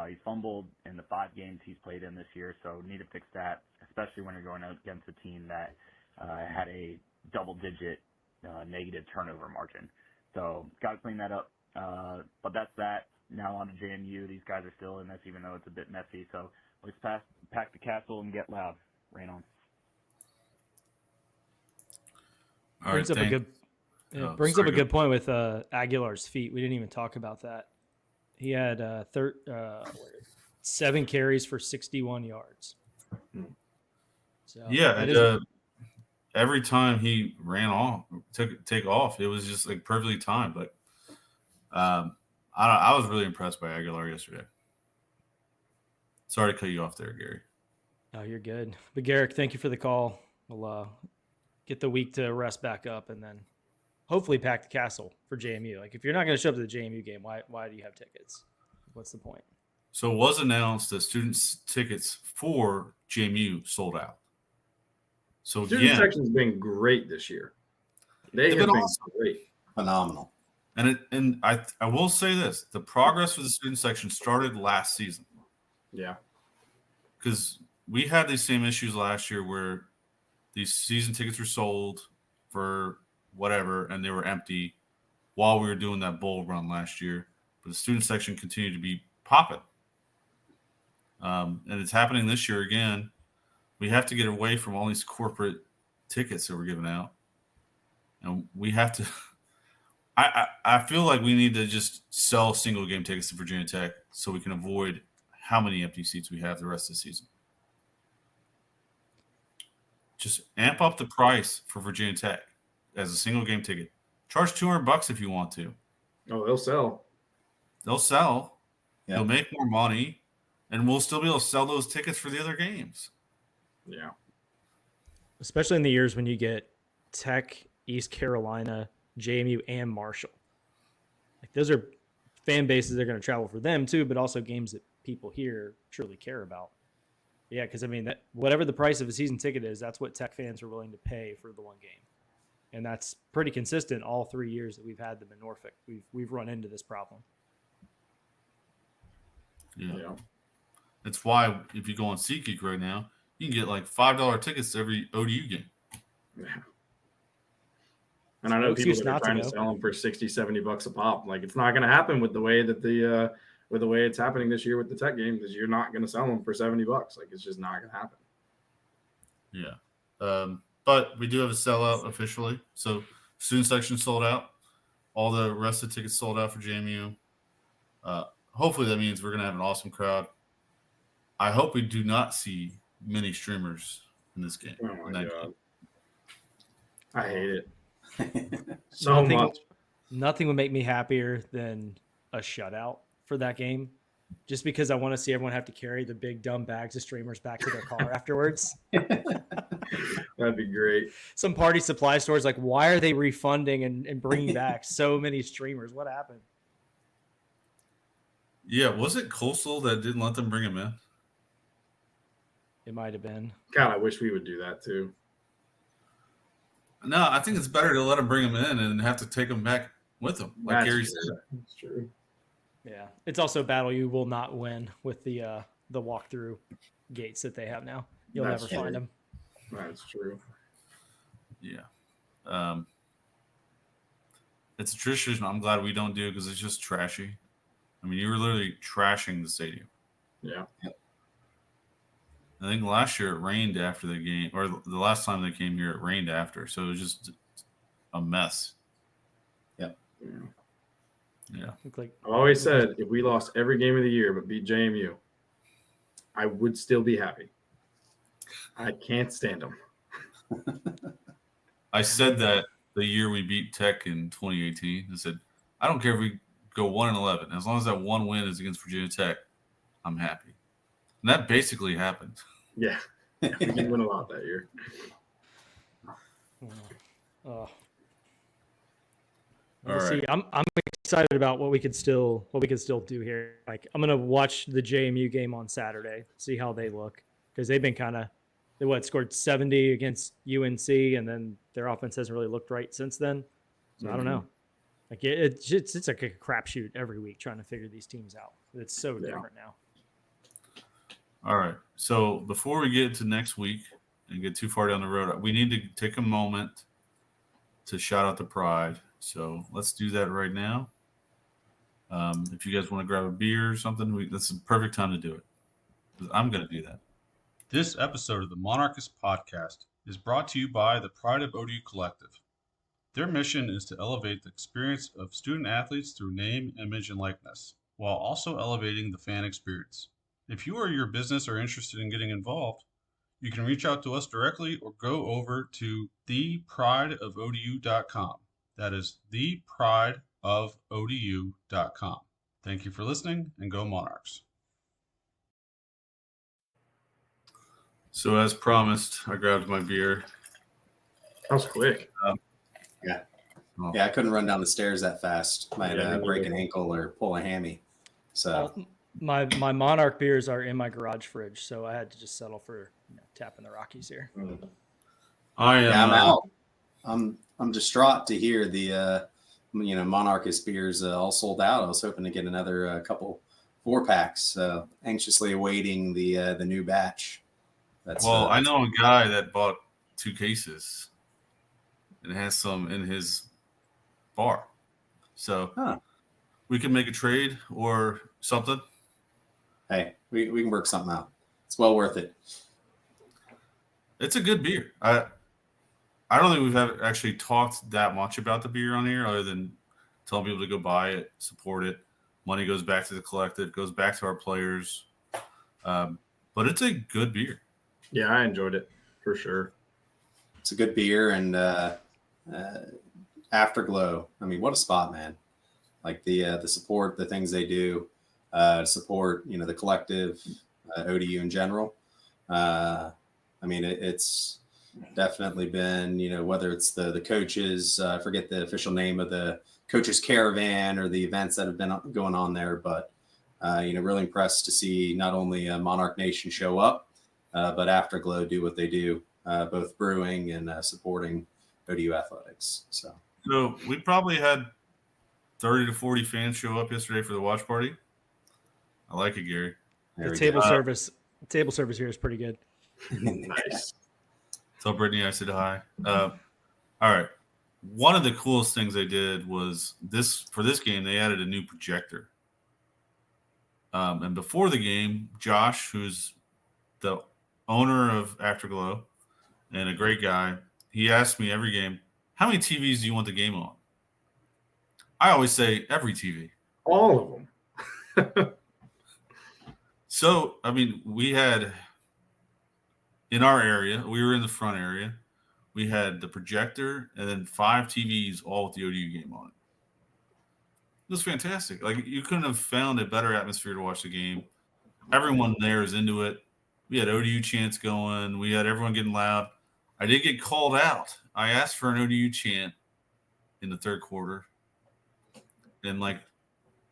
he's fumbled in the 5 games he's played in this year, so need to fix that, especially when you're going against a team that had a double-digit negative turnover margin. So got to clean that up. But that's that. Now on to JMU. These guys are still in this, even though it's a bit messy. So let's pack the castle and get loud. Rain on. All Brings right, up a good brings up a good point with Aguilar's feet. We didn't even talk about that. He had 7 carries for 61 yards. So yeah, every time he ran off, take off, it was just like perfectly timed. But I was really impressed by Aguilar yesterday. Sorry to cut you off there, Gary. Oh, you're good. But Garrick, thank you for the call. We'll get the week to rest back up and then hopefully pack the castle for JMU. Like, if you're not going to show up to the JMU game, why do you have tickets? What's the point? So it was announced that students' tickets for JMU sold out. So Student section's been great this year. They've been awesome. Great. Phenomenal. And I will say this: the progress for the student section started last season. Yeah. Because we had these same issues last year where these season tickets were sold for whatever, and they were empty while we were doing that bowl run last year. But the student section continued to be popping. And it's happening this year again. We have to get away from all these corporate tickets that we're giving out. And we have to – I feel like we need to just sell single game tickets to Virginia Tech so we can avoid how many empty seats we have the rest of the season. Just amp up the price for Virginia Tech as a single game ticket. Charge $200 if you want to. Oh, they'll sell. They'll sell. Yeah. They'll make more money, and we'll still be able to sell those tickets for the other games. Yeah. Especially in the years when you get Tech, East Carolina, JMU, and Marshall. Like, those are fan bases that are going to travel for them too, but also games that people here truly care about. Yeah, because I mean, that whatever the price of a season ticket is, that's what Tech fans are willing to pay for the one game, and that's pretty consistent all 3 years that we've had them in Norfolk. We've run into this problem. Yeah. That's why if you go on SeatGeek right now, you can get like $5 tickets to every ODU game. Yeah. And I know people that are trying to sell them for $60-$70 a pop. Like, it's not going to happen with the way that with the way it's happening this year with the Tech game, because you're not going to sell them for $70. Like, it's just not going to happen. Yeah. But we do have a sellout officially. So student section sold out. All the rest of the tickets sold out for JMU. Hopefully that means we're going to have an awesome crowd. I hope we do not see many streamers in this game. Oh, my God. I hate it. Nothing would make me happier than a shutout for that game, just because I want to see everyone have to carry the big dumb bags of streamers back to their car afterwards. That'd be great. Some party supply stores like, why are they refunding and bringing back so many streamers? What happened? Yeah, was it Coastal that didn't let them bring him in? It might have been. God, I wish we would do that too. No, I think it's better to let them bring him in and have to take him back with them, like Gary said. That's true. Yeah, it's also a battle you will not win with the walkthrough gates that they have now. You'll That's never find them. That's true. Yeah. It's a tradition I'm glad we don't do because it's just trashy. I mean, you were literally trashing the stadium. Yeah. I think last year it rained after the game, or the last time they came here, it rained after. So it was just a mess. Yeah. Like, I've always said if we lost every game of the year but beat JMU, I would still be happy. I can't stand them. I said that the year we beat Tech in 2018. I said, I don't care if we go 1-11. As long as that one win is against Virginia Tech, I'm happy. And that basically happened. Yeah. We did win a lot that year. We'll All see. right. I'm excited about what we could still do here. Like, I'm gonna watch the JMU game on Saturday, see how they look, because they've been they scored 70 against UNC, and then their offense hasn't really looked right since then. So I don't know. Like it's like a crapshoot every week trying to figure these teams out. It's so different now. All right. So before we get to next week and get too far down the road, we need to take a moment to shout out the Pride. So let's do that right now. If you guys want to grab a beer or something, that's the perfect time to do it. 'Cause I'm going to do that. This episode of the Monarchist Podcast is brought to you by the Pride of ODU Collective. Their mission is to elevate the experience of student athletes through name, image, and likeness, while also elevating the fan experience. If you or your business are interested in getting involved, you can reach out to us directly or go over to theprideofodu.com. That is theprideofodu.com. Thank you for listening, and go Monarchs. So as promised, I grabbed my beer. That was quick. Yeah, I couldn't run down the stairs that fast. Might Yeah, break an ankle or pull a hammy. So My Monarch beers are in my garage fridge, so I had to just settle for tapping the Rockies here. I am. yeah, I'm out. I'm distraught to hear the Monarchist beers all sold out. I was hoping to get another couple 4-packs. Anxiously awaiting the new batch. Well, I know a guy that bought 2 cases and has some in his bar. So we can make a trade or something. Hey, we can work something out. It's well worth it. It's a good beer. I don't think we've actually talked that much about the beer on here other than telling people to go buy it, support it. Money goes back to the collective, goes back to our players. But it's a good beer. Yeah, I enjoyed it for sure. It's a good beer and Afterglow. I mean, what a spot, man! Like the support, the things they do, support the collective, ODU in general. I mean, it's definitely been whether it's the coaches, I forget the official name of the coaches caravan or the events that have been going on there, but really impressed to see not only Monarch Nation show up, but Afterglow do what they do, both brewing and supporting ODU athletics. So we probably had 30 to 40 fans show up yesterday for the watch party. I like it, Gary. there The we table go. service here is pretty good. Nice. Tell Brittany I said hi. All right. One of the coolest things they did was for this game, they added a new projector. And before the game, Josh, who's the owner of Afterglow and a great guy, he asked me every game, how many TVs do you want the game on? I always say every TV. All of them. So, I mean, we had in our area, we were in the front area. We had the projector and then 5 TVs all with the ODU game on it. It was fantastic. Like, you couldn't have found a better atmosphere to watch the game. Everyone there is into it. We had ODU chants going. We had everyone getting loud. I did get called out. I asked for an ODU chant in the third quarter. And like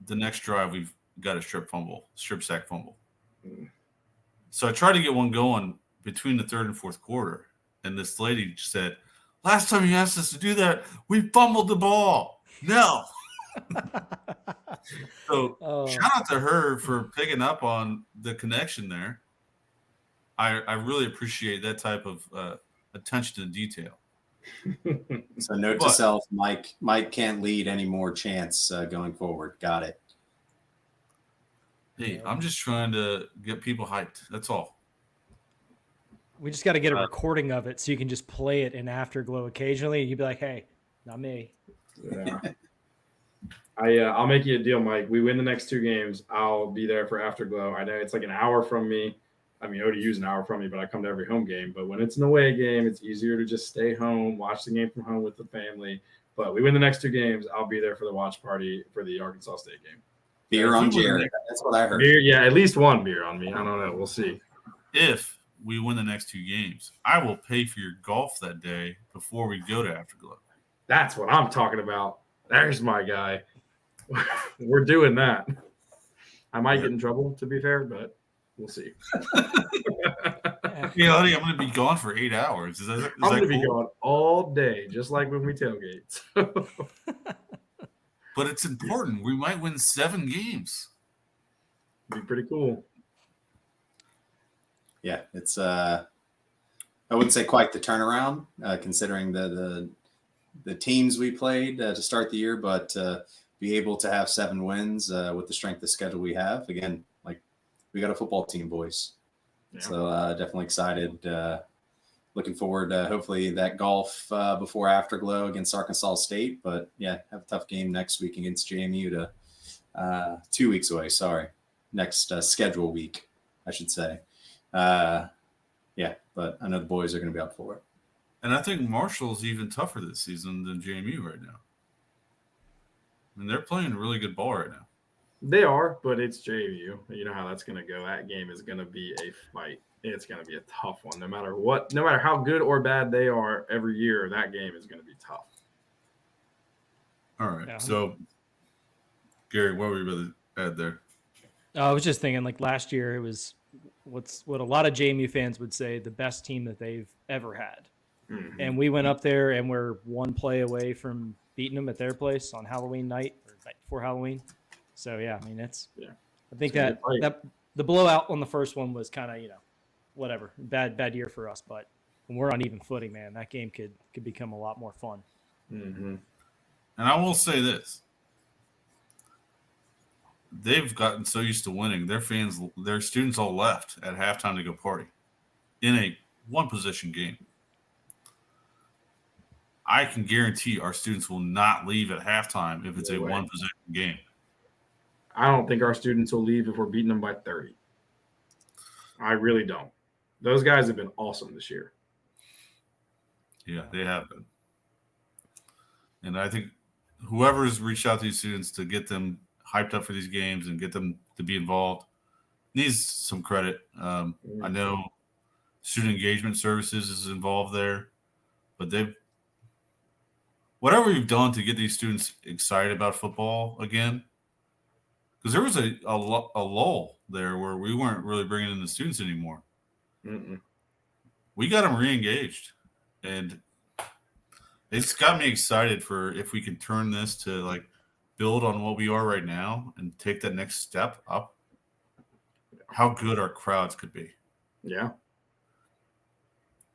the next drive, we've got a strip sack fumble. So I tried to get one going between the third and fourth quarter. And this lady said, last time you asked us to do that, we fumbled the ball. No. So shout out to her for picking up on the connection there. I really appreciate that type of attention to detail. So note to self, Mike can't lead any more chants going forward. Got it. Hey, I'm just trying to get people hyped. That's all. We just got to get a recording of it so you can just play it in Afterglow occasionally. You'd be like, hey, not me. Yeah. I'll make you a deal, Mike. We win the next 2 games. I'll be there for Afterglow. I know it's like an hour from me. I mean, ODU's an hour from me, but I come to every home game. But when it's an away game, it's easier to just stay home, watch the game from home with the family. But we win the next 2 games. I'll be there for the watch party for the Arkansas State game. Beer on Jarod. That's what I heard. Beer, yeah, at least one beer on me. I don't know. We'll see. If we win the next 2 games, I will pay for your golf that day before we go to Afterglow. That's what I'm talking about. There's my guy. We're doing that. I might get in trouble, to be fair, but we'll see. Hey, honey, I'm going to be gone for 8 hours. Is that I'm going to cool? be gone all day, just like when we tailgate. But it's important. We might win 7 games. Be pretty cool. Yeah, it's I wouldn't say quite the turnaround, considering the teams we played to start the year, but be able to have 7 wins with the strength of schedule we have. Again, like we got a football team, boys. Yeah. So definitely excited. Looking forward to hopefully that golf before Afterglow against Arkansas State. But yeah, have a tough game next week against JMU to 2 weeks away. Sorry, next schedule week, I should say. Yeah, but I know the boys are going to be up for it. And I think Marshall's even tougher this season than JMU right now. I mean, they're playing really good ball right now. They are, but it's JMU. You know how that's going to go. That game is going to be a fight. It's going to be a tough one. No matter what, no matter how good or bad they are every year, that game is going to be tough. All right. Yeah. So, Gary, what were you about to add there? I was just thinking, like last year, it was what a lot of JMU fans would say the best team that they've ever had. Mm-hmm. And we went up there and we're 1 play away from beating them at their place on Halloween night or night before Halloween. So yeah, I mean I think that the blowout on the first one was kind of, whatever, bad year for us, but when we're on even footing, man, that game could become a lot more fun. Mm-hmm. And I will say this. They've gotten so used to winning. Their students all left at halftime to go party in a 1-possession game. I can guarantee our students will not leave at halftime if it's a 1-possession game. I don't think our students will leave if we're beating them by 30. I really don't. Those guys have been awesome this year. Yeah, they have been. And I think whoever's reached out to these students to get them hyped up for these games and get them to be involved needs some credit. I know Student Engagement Services is involved there, but whatever we've done to get these students excited about football again, because there was a lull there where we weren't really bringing in the students anymore. Mm-mm. We got them re-engaged, and it's got me excited for if we can turn this to like build on what we are right now and take that next step up, how good our crowds could be. Yeah.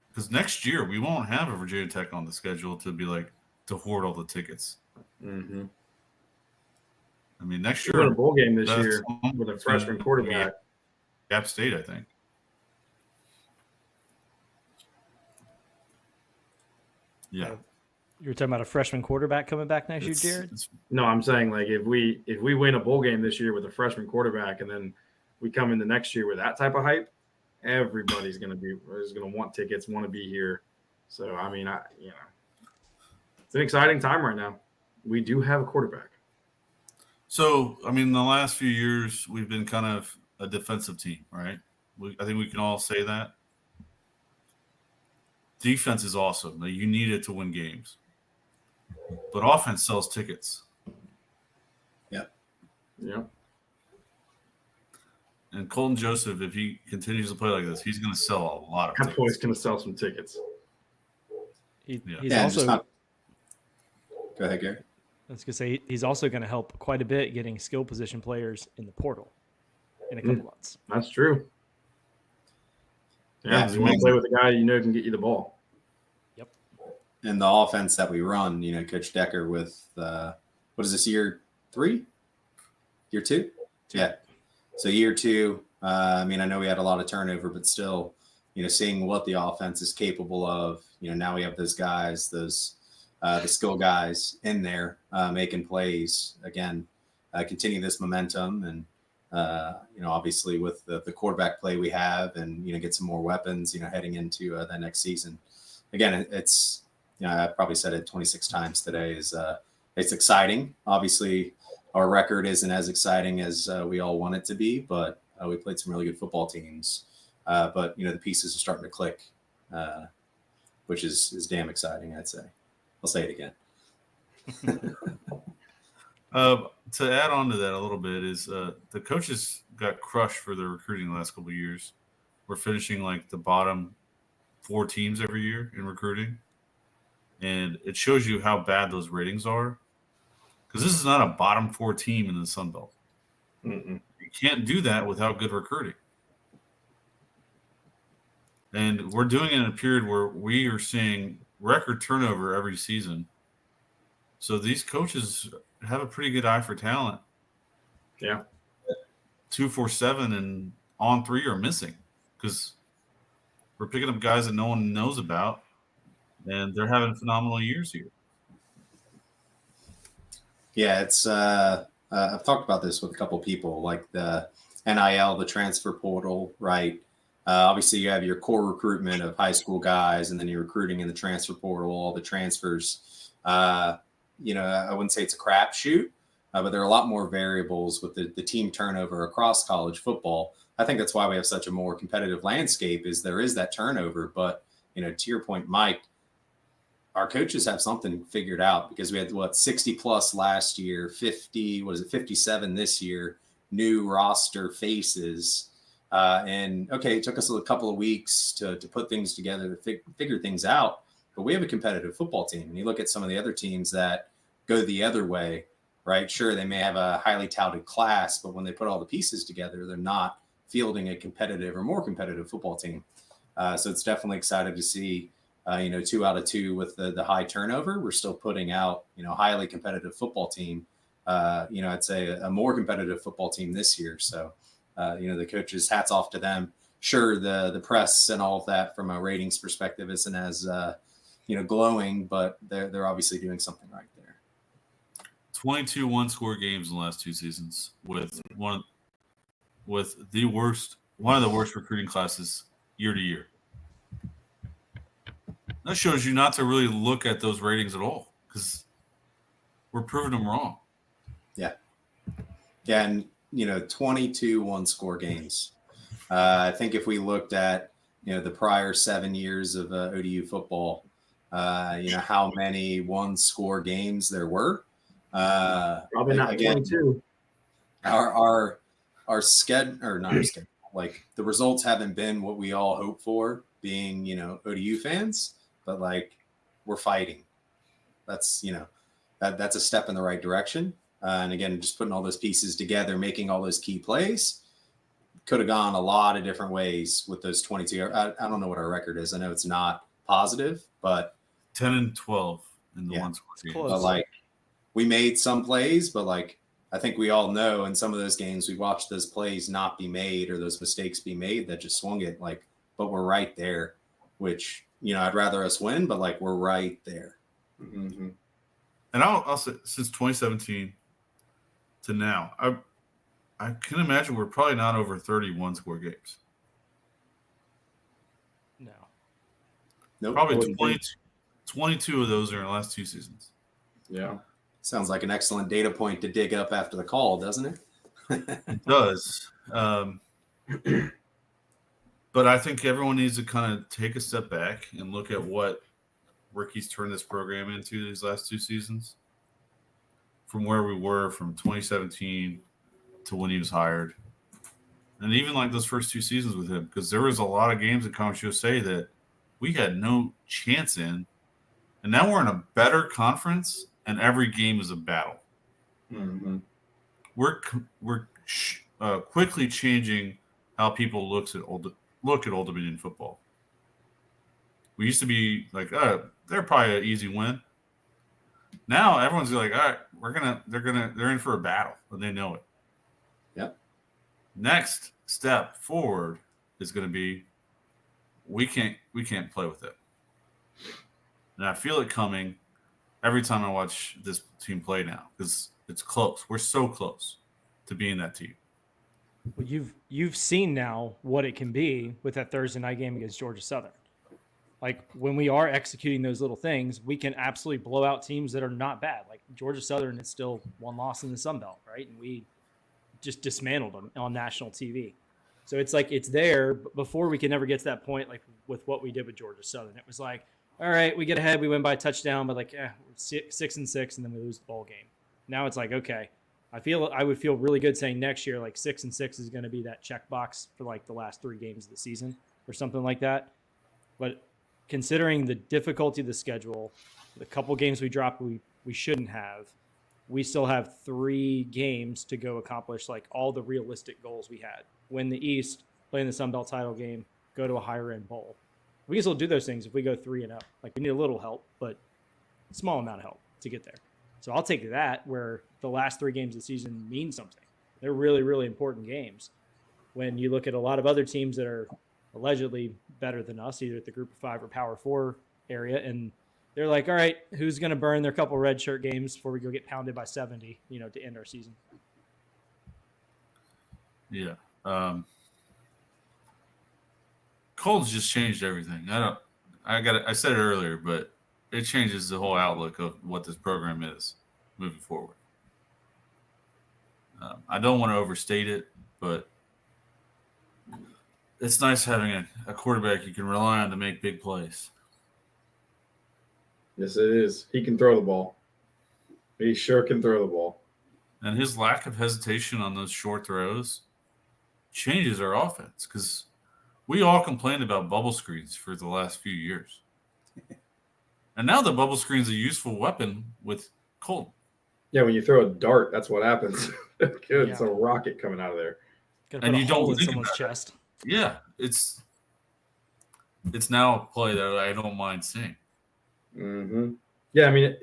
Because next year we won't have a Virginia Tech on the schedule to be like to hoard all the tickets. Mm-hmm. I mean, next year, year, a bowl game this year with a freshman quarterback. App State, I think. Yeah. You're talking about a freshman quarterback coming back next year, Jarod? No, I'm saying like if we win a bowl game this year with a freshman quarterback, and then we come in the next year with that type of hype, everybody's gonna want tickets, want to be here. So I mean, it's an exciting time right now. We do have a quarterback. So I mean, the last few years we've been kind of a defensive team, right? I think we can all say that. defense is awesome. Like, you need it to win games. But offense sells tickets. Yep. And Colton Joseph, if he continues to play like this, he's going to sell a lot of That tickets. boy's going to sell some tickets. He's Yeah, also. go ahead, Gary. I was gonna say he's also going to help quite a bit getting skill position players in the portal in a couple months. That's true. Yeah, Yeah, you want to play with a guy you know can get you the ball. Yep. And the offense that we run, Coach Decker with what is this, year 3? Year 2? Yeah. So year 2, I know we had a lot of turnover, but still, seeing what the offense is capable of, now we have those guys, the skill guys in there making plays again, continue this momentum. And, obviously with the quarterback play we have and, get some more weapons, heading into the next season. Again, it's, I probably said it 26 times today, is it's exciting. Obviously, our record isn't as exciting as we all want it to be, but we played some really good football teams. But, the pieces are starting to click, which is damn exciting, I'd say. I'll say it again. To add on to that a little bit is the coaches got crushed for their recruiting the last couple of years. We're finishing like the bottom 4 teams every year in recruiting. And it shows you how bad those ratings are. Because this is not a bottom 4 team in the Sun Belt. Mm-mm. You can't do that without good recruiting. And we're doing it in a period where we are seeing record turnover every season. So these coaches have a pretty good eye for talent. Yeah. 2-4-7 and on 3 are missing because we're picking up guys that no one knows about, and they're having phenomenal years here. Yeah, it's I've talked about this with a couple of people, like the NIL, the transfer portal, right? Obviously, you have your core recruitment of high school guys, and then you're recruiting in the transfer portal, all the transfers. I wouldn't say it's a crapshoot, but there are a lot more variables with the team turnover across college football. I think that's why we have such a more competitive landscape, is there is that turnover. But, to your point, Mike, our coaches have something figured out, because we had 60 plus last year, 57 this year, new roster faces. And okay, it took us a couple of weeks to put things together, to figure things out, but we have a competitive football team. And you look at some of the other teams that go the other way, right? Sure, they may have a highly touted class, but when they put all the pieces together, they're not fielding a competitive or more competitive football team. So it's definitely excited to see 2 out of 2 with the high turnover. We're still putting out, highly competitive football team. I'd say a more competitive football team this year. So, the coaches, hats off to them. Sure, the press and all of that from a ratings perspective isn't as, glowing, but they're obviously doing something right there. 22 one-score games in the last 2 seasons with one of the worst recruiting classes year to year. That shows you not to really look at those ratings at all, because we're proving them wrong. Yeah. Yeah. And, 22 one-score games. I think if we looked at, the prior 7 years of ODU football, how many one-score games there were. Probably not again, 22. Our schedule, or not our schedule, like the results haven't been what we all hope for, being, ODU fans. But we're fighting. That's, that's a step in the right direction. And again, just putting all those pieces together, making all those key plays, could have gone a lot of different ways with those 22. I don't know what our record is. I know it's not positive, but 10-12 in the one-score games. But we made some plays, but I think we all know in some of those games we watched those plays not be made, or those mistakes be made that just swung it. But we're right there, which, I'd rather us win, but we're right there. Mm-hmm. And I'll say, since 2017 to now, I can imagine we're probably not over 30 one-score games. No. Nope. Probably 22 of those are in the last 2 seasons. Yeah. Sounds like an excellent data point to dig up after the call, doesn't it? It does. But I think everyone needs to kind of take a step back and look at what Ricky's turned this program into these last 2 seasons. From where we were from 2017 to when he was hired. And even like those first 2 seasons with him, because there was a lot of games in Conference USA that we had no chance in. And now we're in a better conference, and every game is a battle. Mm-hmm. We're quickly changing how people look at Old Dominion football. We used to be like, they're probably an easy win. Now everyone's like, all right, they're in for a battle, and they know it. Yep. Next step forward is going to be we can't play with it. And I feel it coming every time I watch this team play now because it's close. We're so close to being that team. Well, you've seen now what it can be with that Thursday night game against Georgia Southern. Like when we are executing those little things, we can absolutely blow out teams that are not bad. Like Georgia Southern is still one loss in the Sun Belt, right? And we just dismantled them on national TV. So it's like it's there before we can ever get to that point, like with what we did with Georgia Southern. It was like, all right, we get ahead, we win by a touchdown, but like 6-6, and then we lose the bowl game. Now it's like, okay, I would feel really good saying next year like 6-6 is going to be that checkbox for like the last 3 games of the season or something like that. But considering the difficulty of the schedule, the couple games we dropped we shouldn't have, we still have 3 games to go accomplish like all the realistic goals we had. Win the East, play in the Sun Belt title game, go to a higher end bowl. We can still do those things if we go 3-0. Like we need a little help, but a small amount of help to get there. So I'll take that where the last 3 games of the season mean something. They're really, really important games. When you look at a lot of other teams that are allegedly better than us, either at the Group of 5 or Power 4 area, and they're like, all right, who's going to burn their couple red shirt games before we go get pounded by 70, to end our season? Yeah. Cold's just changed everything. I said it earlier, but it changes the whole outlook of what this program is moving forward. I don't want to overstate it, but it's nice having a quarterback you can rely on to make big plays. Yes, it is. He can throw the ball. He sure can throw the ball. And his lack of hesitation on those short throws changes our offense because we all complained about bubble screens for the last few years. And now the bubble screen is a useful weapon with Colton. Yeah, when you throw a dart, that's what happens. Good, it's a rocket coming out of there. Gotta put a hole in someone's chest. Yeah, it's now a play that I don't mind seeing. Mm-hmm. Yeah, I mean,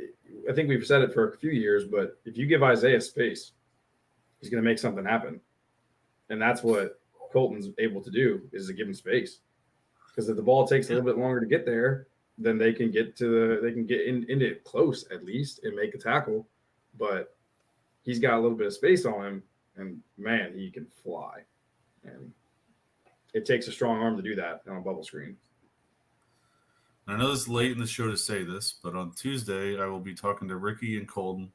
I think we've said it for a few years, but if you give Isaiah space, he's going to make something happen. And that's what Colton's able to do, is to give him space. Because if the ball takes a little bit longer to get there, then they can get into it close at least and make a tackle. But he's got a little bit of space on him, and man, he can fly. And it takes a strong arm to do that on a bubble screen. I know it's late in the show to say this, but on Tuesday I will be talking to Ricky and Colton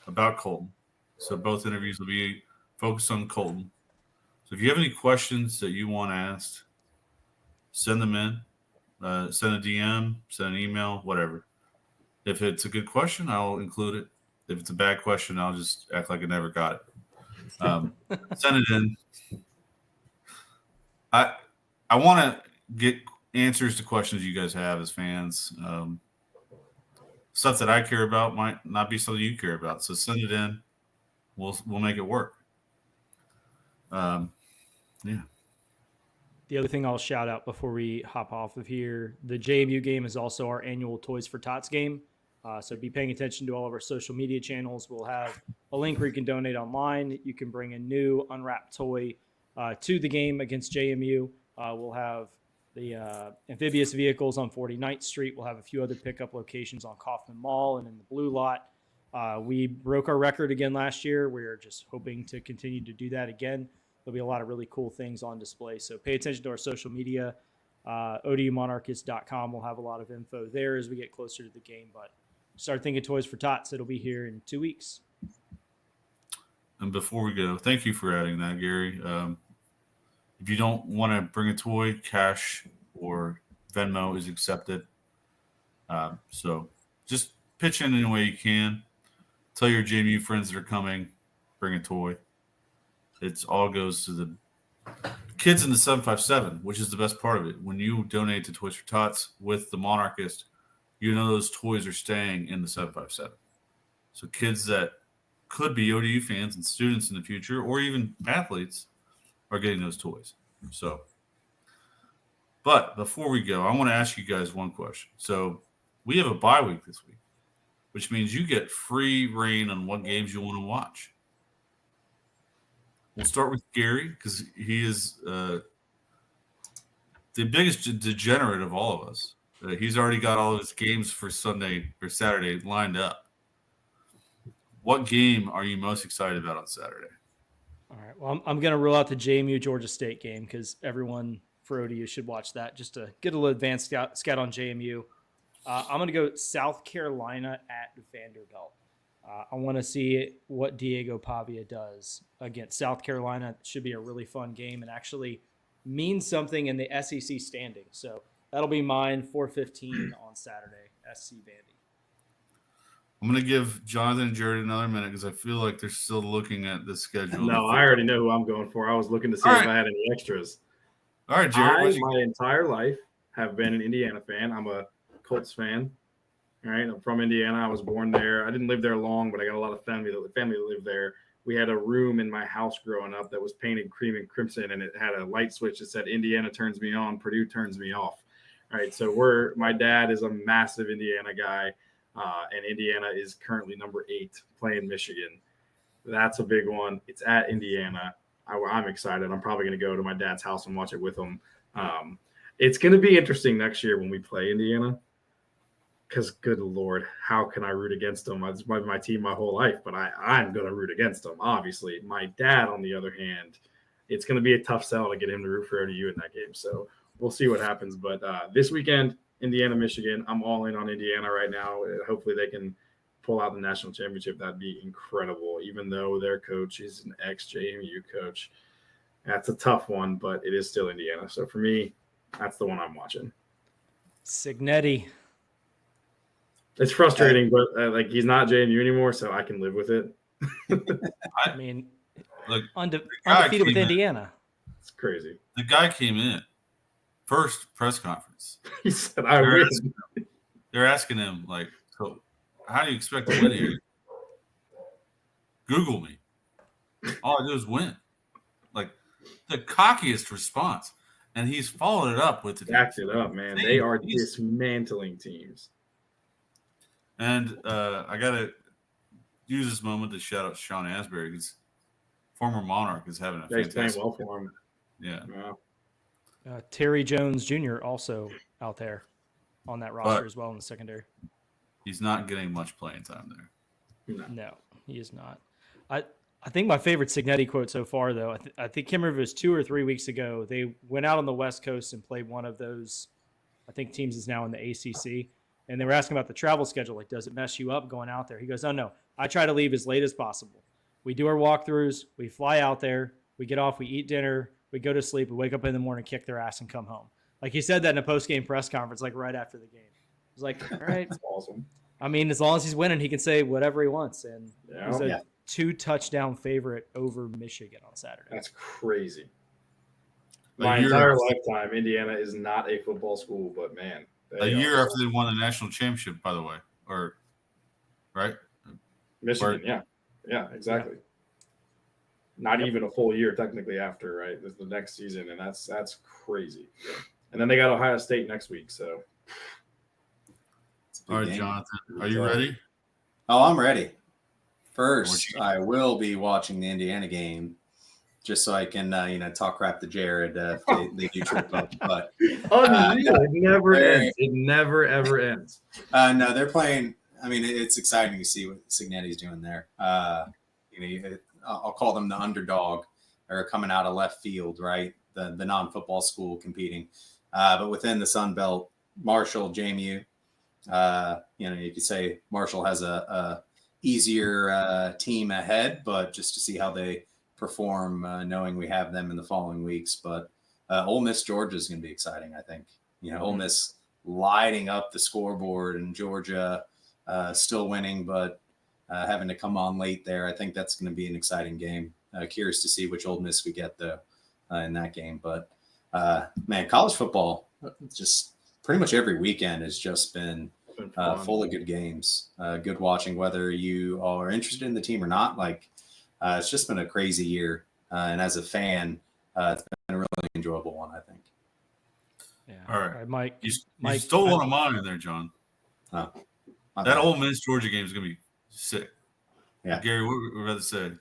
about Colton. So both interviews will be focused on Colton. So if you have any questions that you want asked, send them in. Send a DM, send an email, whatever. If it's a good question, I'll include it. If it's a bad question, I'll just act like I never got it. Send it in. I want to get answers to questions you guys have as fans. Stuff that I care about might not be something you care about. So send it in. We'll make it work. Yeah. The other thing I'll shout out before we hop off of here, the JMU game is also our annual Toys for Tots game. So be paying attention to all of our social media channels. We'll have a link where you can donate online. You can bring a new unwrapped toy to the game against JMU. We'll have the amphibious vehicles on 49th Street. We'll have a few other pickup locations on Kaufman Mall and in the Blue Lot. We broke our record again last year. We're just hoping to continue to do that again. There'll be a lot of really cool things on display. So pay attention to our social media. ODUmonarchist.com will have a lot of info there as we get closer to the game. But start thinking Toys for Tots. It'll be here in 2 weeks. And before we go, thank you for adding that, Gary. If If you don't want to bring a toy, cash or Venmo is accepted. So just pitch in any way you can. Tell your JMU friends that are coming, bring a toy. It all goes to the kids in the 757, which is the best part of it. When you donate to Toys for Tots with the Monarchist, you know those toys are staying in the 757. So kids that could be ODU fans and students in the future, or even athletes, are getting those toys. So, but before we go, I want to ask you guys one question. So we have a bye week this week, which means you get free reign on what games you want to watch. We'll start with Gary because he is the biggest degenerate of all of us. He's already got all of his games for Sunday or Saturday lined up. What game are you most excited about on Saturday? All right. Well, I'm going to rule out the JMU Georgia State game because everyone for ODU should watch that just to get a little advanced scout on JMU. I'm going to go South Carolina at Vanderbilt. I want to see what Diego Pavia does against South Carolina. It should be a really fun game and actually mean something in the SEC standing. So that'll be mine, 4:15 on Saturday, SC Vandy. I'm going to give Jonathan and Jared another minute because I feel like they're still looking at the schedule. No, I already know who I'm going for. I was looking to see if I had any extras. All right, Jared. My entire life have been an Indiana fan. I'm a Colts fan. All right, I'm from Indiana. I was born there. I didn't live there long, but I got a lot of family that lived there. We had a room in my house growing up that was painted cream and crimson, and it had a light switch that said Indiana turns me on, Purdue turns me off. All right, so my dad is a massive Indiana guy, and Indiana is currently number 8 playing Michigan. That's a big one. It's at Indiana. I'm excited. I'm probably going to go to my dad's house and watch it with him. It's going to be interesting next year when we play Indiana. Because, good Lord, how can I root against them? It's my team my whole life, but I'm going to root against them, obviously. My dad, on the other hand, it's going to be a tough sell to get him to root for ODU in that game. So we'll see what happens. But this weekend, Indiana, Michigan, I'm all in on Indiana right now. Hopefully they can pull out the national championship. That'd be incredible, even though their coach is an ex-JMU coach. That's a tough one, but it is still Indiana. So for me, that's the one I'm watching. Signetti. It's frustrating, but he's not JMU anymore, so I can live with it. I mean, look, undefeated with Indiana. It's crazy. The guy came in first press conference. He said, "I win." They're asking him like, "So, how do you expect to win here?" Google me. All I do is win. Like the cockiest response, and he's followed it up with backed it up, man. They are dismantling teams. And I got to use this moment to shout out Sean Asbury because former Monarch is having a fantastic. He's playing well for him. Yeah. Terry Jones Jr. also out there on that roster as well in the secondary. He's not getting much playing time there. No, he is not. I think my favorite Signetti quote so far, though, I think Kim River was 2 or 3 weeks ago. They went out on the West Coast and played one of those, I think, teams is now in the ACC. And they were asking about the travel schedule. Like, does it mess you up going out there? He goes, oh, no. I try to leave as late as possible. We do our walkthroughs. We fly out there. We get off. We eat dinner. We go to sleep. We wake up in the morning, kick their ass, and come home. Like, he said that in a post-game press conference, like, right after the game. I was like, all right. That's awesome. I mean, as long as he's winning, he can say whatever he wants. And he's a 2-touchdown favorite over Michigan on Saturday. That's crazy. My entire lifetime, Indiana is not a football school, but, man. A year after they won the national championship, by the way, right? Michigan, yeah, exactly. Yeah. Not even a full year technically after, right? This is the next season, and that's crazy. And then they got Ohio State next week, so. All right, Jonathan, are you ready? Oh, I'm ready. First, I will be watching the Indiana game. Just so I can, talk crap to Jared if they do trip up. But it never ends. It never, ever ends. No, they're playing. I mean, it's exciting to see what Signetti's doing there. I'll call them the underdog. They're coming out of left field, right? The non-football school competing. But within the Sun Belt, Marshall, JMU, you could say Marshall has a easier team ahead, but just to see how they perform, knowing we have them in the following weeks. But Ole Miss Georgia is going to be exciting. I think Ole Miss lighting up the scoreboard and Georgia still winning, but having to come on late there. I think that's going to be an exciting game. Curious to see which Ole Miss we get though in that game. But man, college football, just pretty much every weekend has just been full of good games, good watching, whether you are interested in the team or not. Like it's just been a crazy year. And as a fan, it's been a really enjoyable one, I think. Yeah. All right. Mike. You stole one of mine in there, John. That Ole Miss Georgia game is going to be sick. Yeah. Gary, what were you about to say?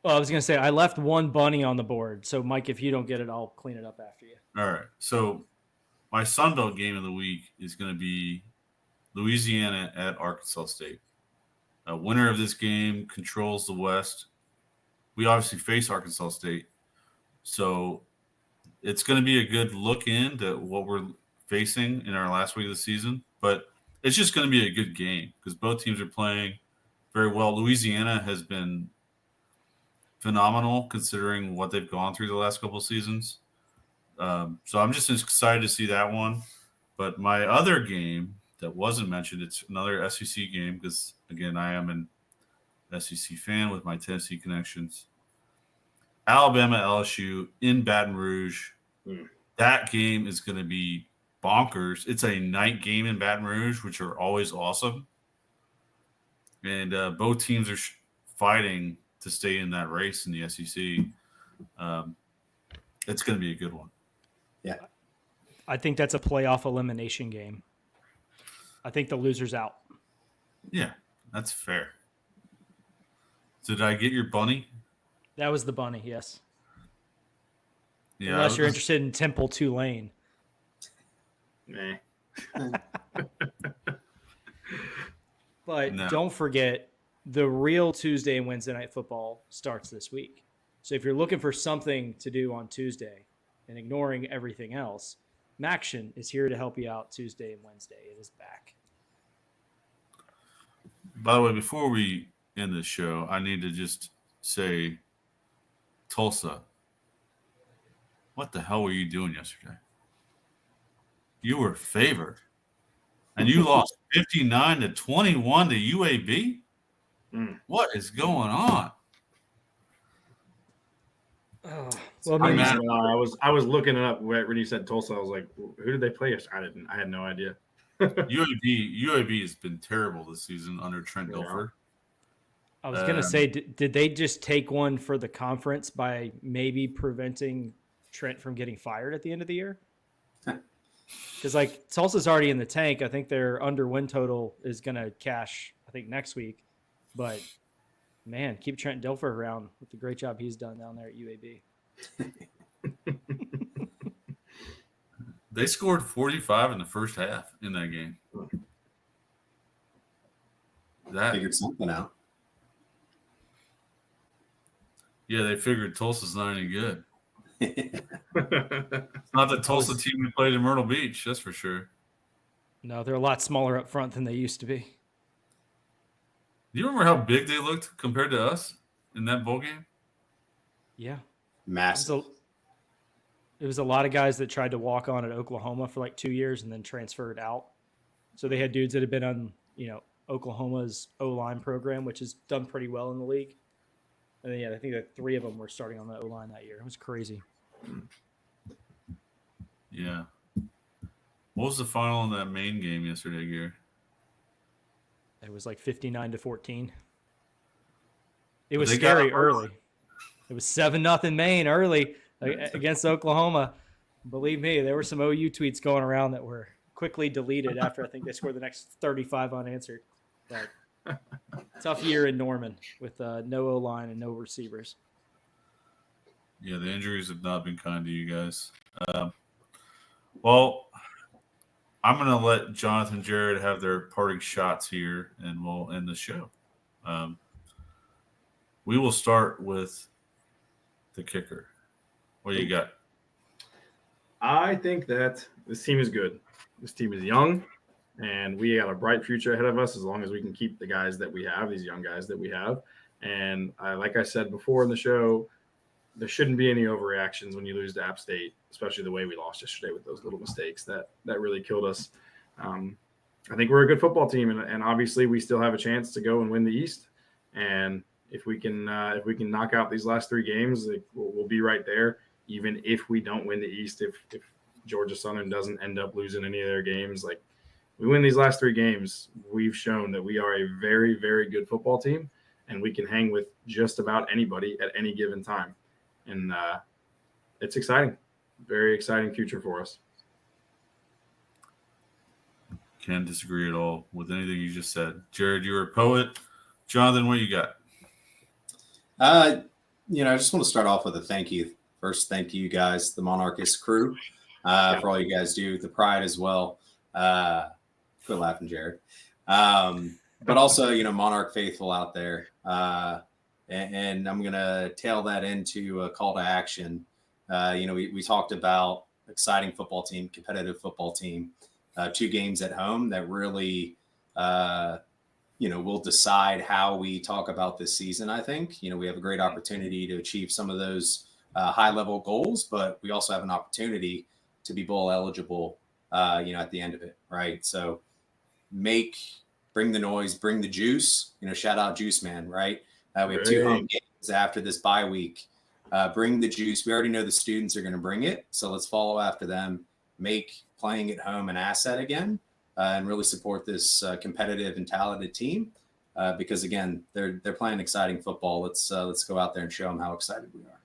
Well, I was going to say, I left one bunny on the board. So, Mike, if you don't get it, I'll clean it up after you. All right. So my Sunbelt game of the week is going to be Louisiana at Arkansas State. A winner of this game controls the West. We obviously face Arkansas State. So it's going to be a good look into what we're facing in our last week of the season. But it's just going to be a good game because both teams are playing very well. Louisiana has been phenomenal considering what they've gone through the last couple of seasons. So I'm just excited to see that one. But my other game that wasn't mentioned, it's another SEC game because, again, I am an SEC fan with my Tennessee connections. Alabama LSU in Baton Rouge. That game is going to be bonkers. It's a night game in Baton Rouge, which are always awesome. And both teams are fighting to stay in that race in the SEC. It's going to be a good one. Yeah. I think that's a playoff elimination game. I think the loser's out. Yeah, that's fair. Did I get your bunny? That was the bunny, yes. Yeah. Unless you're interested in Temple Tulane. Nah. But No. don't forget, the real Tuesday and Wednesday night football starts this week. So if you're looking for something to do on Tuesday and ignoring everything else, Maction is here to help you out Tuesday and Wednesday. It is back. By the way, before we end this show, I need to just say, Tulsa, what the hell were you doing yesterday? You were favored, and you lost 59-21 to UAB. What is going on? Oh, well, I mean, I was looking it up when you said Tulsa. I was like, who did they play yesterday? I had no idea. UAB has been terrible this season under Trent Dilfer. I was going to say, did they just take one for the conference by maybe preventing Trent from getting fired at the end of the year? Because like Tulsa's already in the tank. I think their under win total is going to cash, I think, next week. But man, keep Trent Dilfer around with the great job he's done down there at UAB. They scored 45 in the first half in that game. That figured something out. Yeah, they figured Tulsa's not any good. It's not the Tulsa team we played in Myrtle Beach, that's for sure. No, they're a lot smaller up front than they used to be. Do you remember how big they looked compared to us in that bowl game? Yeah. Massive. It was a lot of guys that tried to walk on at Oklahoma for like 2 years and then transferred out. So they had dudes that had been on, Oklahoma's O-line program, which has done pretty well in the league. And then, I think that 3 of them were starting on the O-line that year. It was crazy. Yeah. What was the final in that main game yesterday, Gary? It was like 59-14. It was scary early. It was 7-0 Maine early against Oklahoma. Believe me, there were some OU tweets going around that were quickly deleted after I think they scored the next 35 unanswered. But tough year in Norman with no O-line and no receivers. Yeah, the injuries have not been kind to you guys. Well, I'm going to let Jonathan Jarod have their parting shots here, and we'll end the show. We will start with the kicker. What do you got? I think that this team is good. This team is young, and we have a bright future ahead of us as long as we can keep the guys that we have, these young guys that we have. And like I said before in the show, there shouldn't be any overreactions when you lose to App State, especially the way we lost yesterday with those little mistakes that really killed us. I think we're a good football team, and obviously we still have a chance to go and win the East. And if we can knock out these last 3 games, like, we'll be right there. Even if we don't win the East, if Georgia Southern doesn't end up losing any of their games, like, we win these last 3 games, we've shown that we are a very, very good football team, and we can hang with just about anybody at any given time. And it's exciting, very exciting future for us. Can't disagree at all with anything you just said. Jared, you're a poet. Jonathan, what you got? I just want to start off with a thank you. First, thank you guys, the Monarchist crew, for all you guys do. The Pride as well. Quit laughing, Jared. But also, Monarch faithful out there. And I'm going to tail that into a call to action. We talked about exciting football team, competitive football team, 2 games at home that really, will decide how we talk about this season. I think, we have a great opportunity to achieve some of those high level goals, but we also have an opportunity to be bowl eligible, at the end of it. Right. So bring the noise, bring the juice, shout out Juice Man. Right. We have 2 home games after this bye week. Bring the juice. We already know the students are going to bring it. So let's follow after them, make playing at home an asset again, and really support this competitive and talented team. Because again, they're playing exciting football. Let's go out there and show them how excited we are.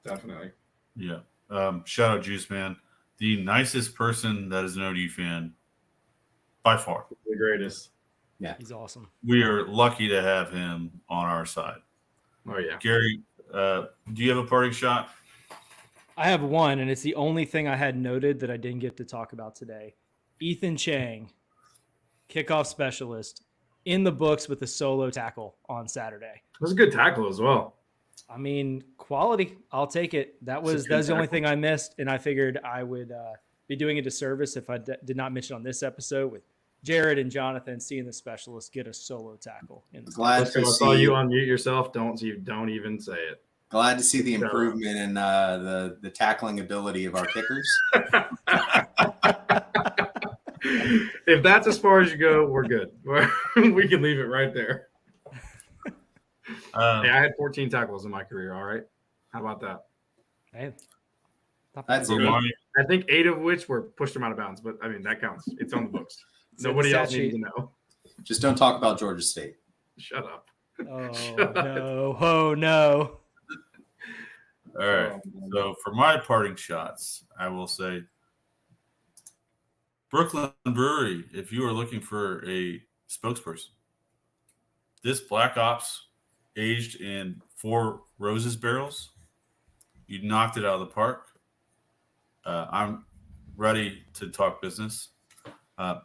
Definitely. Yeah. Shout out Juice Man, the nicest person that is an ODU fan by far. The greatest. Yeah, He's awesome. We are lucky to have him on our side. Oh yeah. Gary, do you have a parting shot? I have one, and it's the only thing I had noted that I didn't get to talk about today. Ethan Chang, kickoff specialist, in the books with a solo tackle on Saturday. It was a good tackle as well. I mean, quality. I'll take it. That was the only thing I missed, and I figured I would be doing a disservice if I did not mention on this episode with Jared and Jonathan seeing the specialist get a solo tackle. Glad to I see saw you unmute yourself. Don't even say it. Glad to see the improvement in the tackling ability of our kickers. If that's as far as you go, we're good. We can leave it right there. Hey, I had 14 tackles in my career. All right, how about that? Hey, That's For good. my- I think 8 of which were pushed them out of bounds, but I mean that counts. It's on the books. Nobody else needs to know. Just don't talk about Georgia State. Shut up. Oh no! Oh no! All right. So for my parting shots, I will say Brooklyn Brewery, if you are looking for a spokesperson, this Black Ops aged in 4 Roses barrels, you knocked it out of the park. I'm ready to talk business.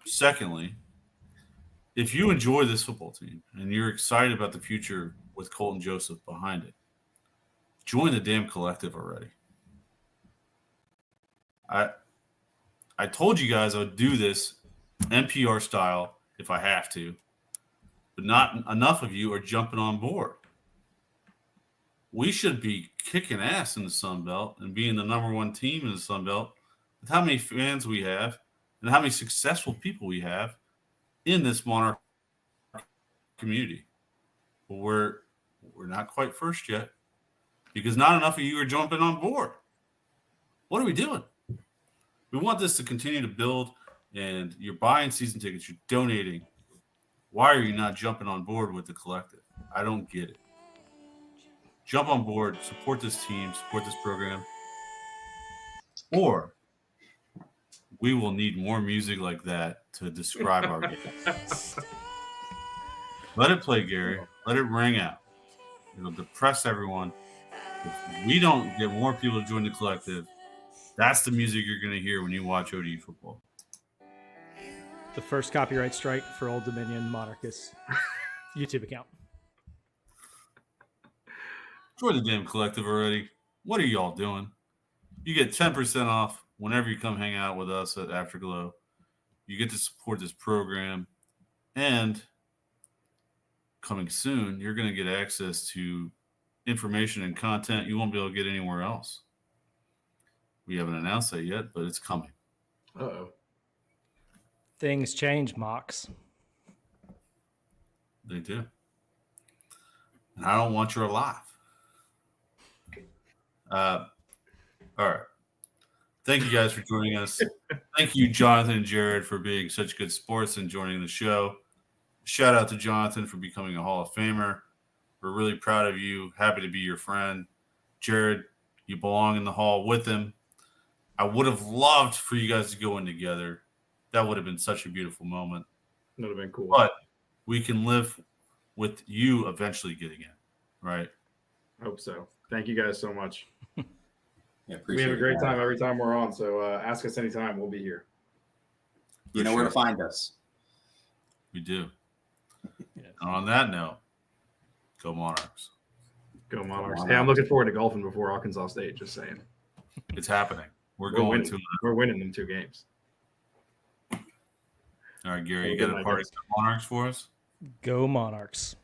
Secondly, if you enjoy this football team and you're excited about the future with Colton Joseph behind it, join the damn collective already. I told you guys I would do this NPR style if I have to, but not enough of you are jumping on board. We should be kicking ass in the Sun Belt and being the number 1 team in the Sun Belt with how many fans we have and how many successful people we have in this Monarch community. But we're not quite first yet because not enough of you are jumping on board. What are we doing? We want this to continue to build, and you're buying season tickets, you're donating. Why are you not jumping on board with the collective? I don't get it. Jump on board, support this team, support this program, or we will need more music like that to describe our game. Let it play, Gary. Let it ring out. It'll depress everyone. If we don't get more people to join the collective, that's the music you're going to hear when you watch ODU football. The first copyright strike for Old Dominion Monarchist YouTube account. Join the damn collective already. What are y'all doing? You get 10% off whenever you come hang out with us at Afterglow. You get to support this program. And coming soon, you're going to get access to information and content you won't be able to get anywhere else. We haven't announced that yet, but it's coming. Uh-oh. Things change, Mox. They do. And I don't want your alive. All right. Thank you guys for joining us. Thank you, Jonathan and Jarod, for being such good sports and joining the show. Shout out to Jonathan for becoming a Hall of Famer. We're really proud of you. Happy to be your friend. Jarod, you belong in the Hall with him. I would have loved for you guys to go in together. That would have been such a beautiful moment. That would have been cool. But we can live with you eventually getting in, right? I hope so. Thank you guys so much. Yeah, We have a great that. time every time we're on. So ask us anytime. We'll be here. You know where to find us. We do. Yes. And on that note, go Monarchs. Go Monarchs. Monarchs. Hey, I'm looking forward to golfing before Arkansas State. Just saying. It's happening. We're We're going winning. to. We're winning them 2 games. All right, Gary, Have a you good got a night, party guys. for Monarchs for us? Go Monarchs.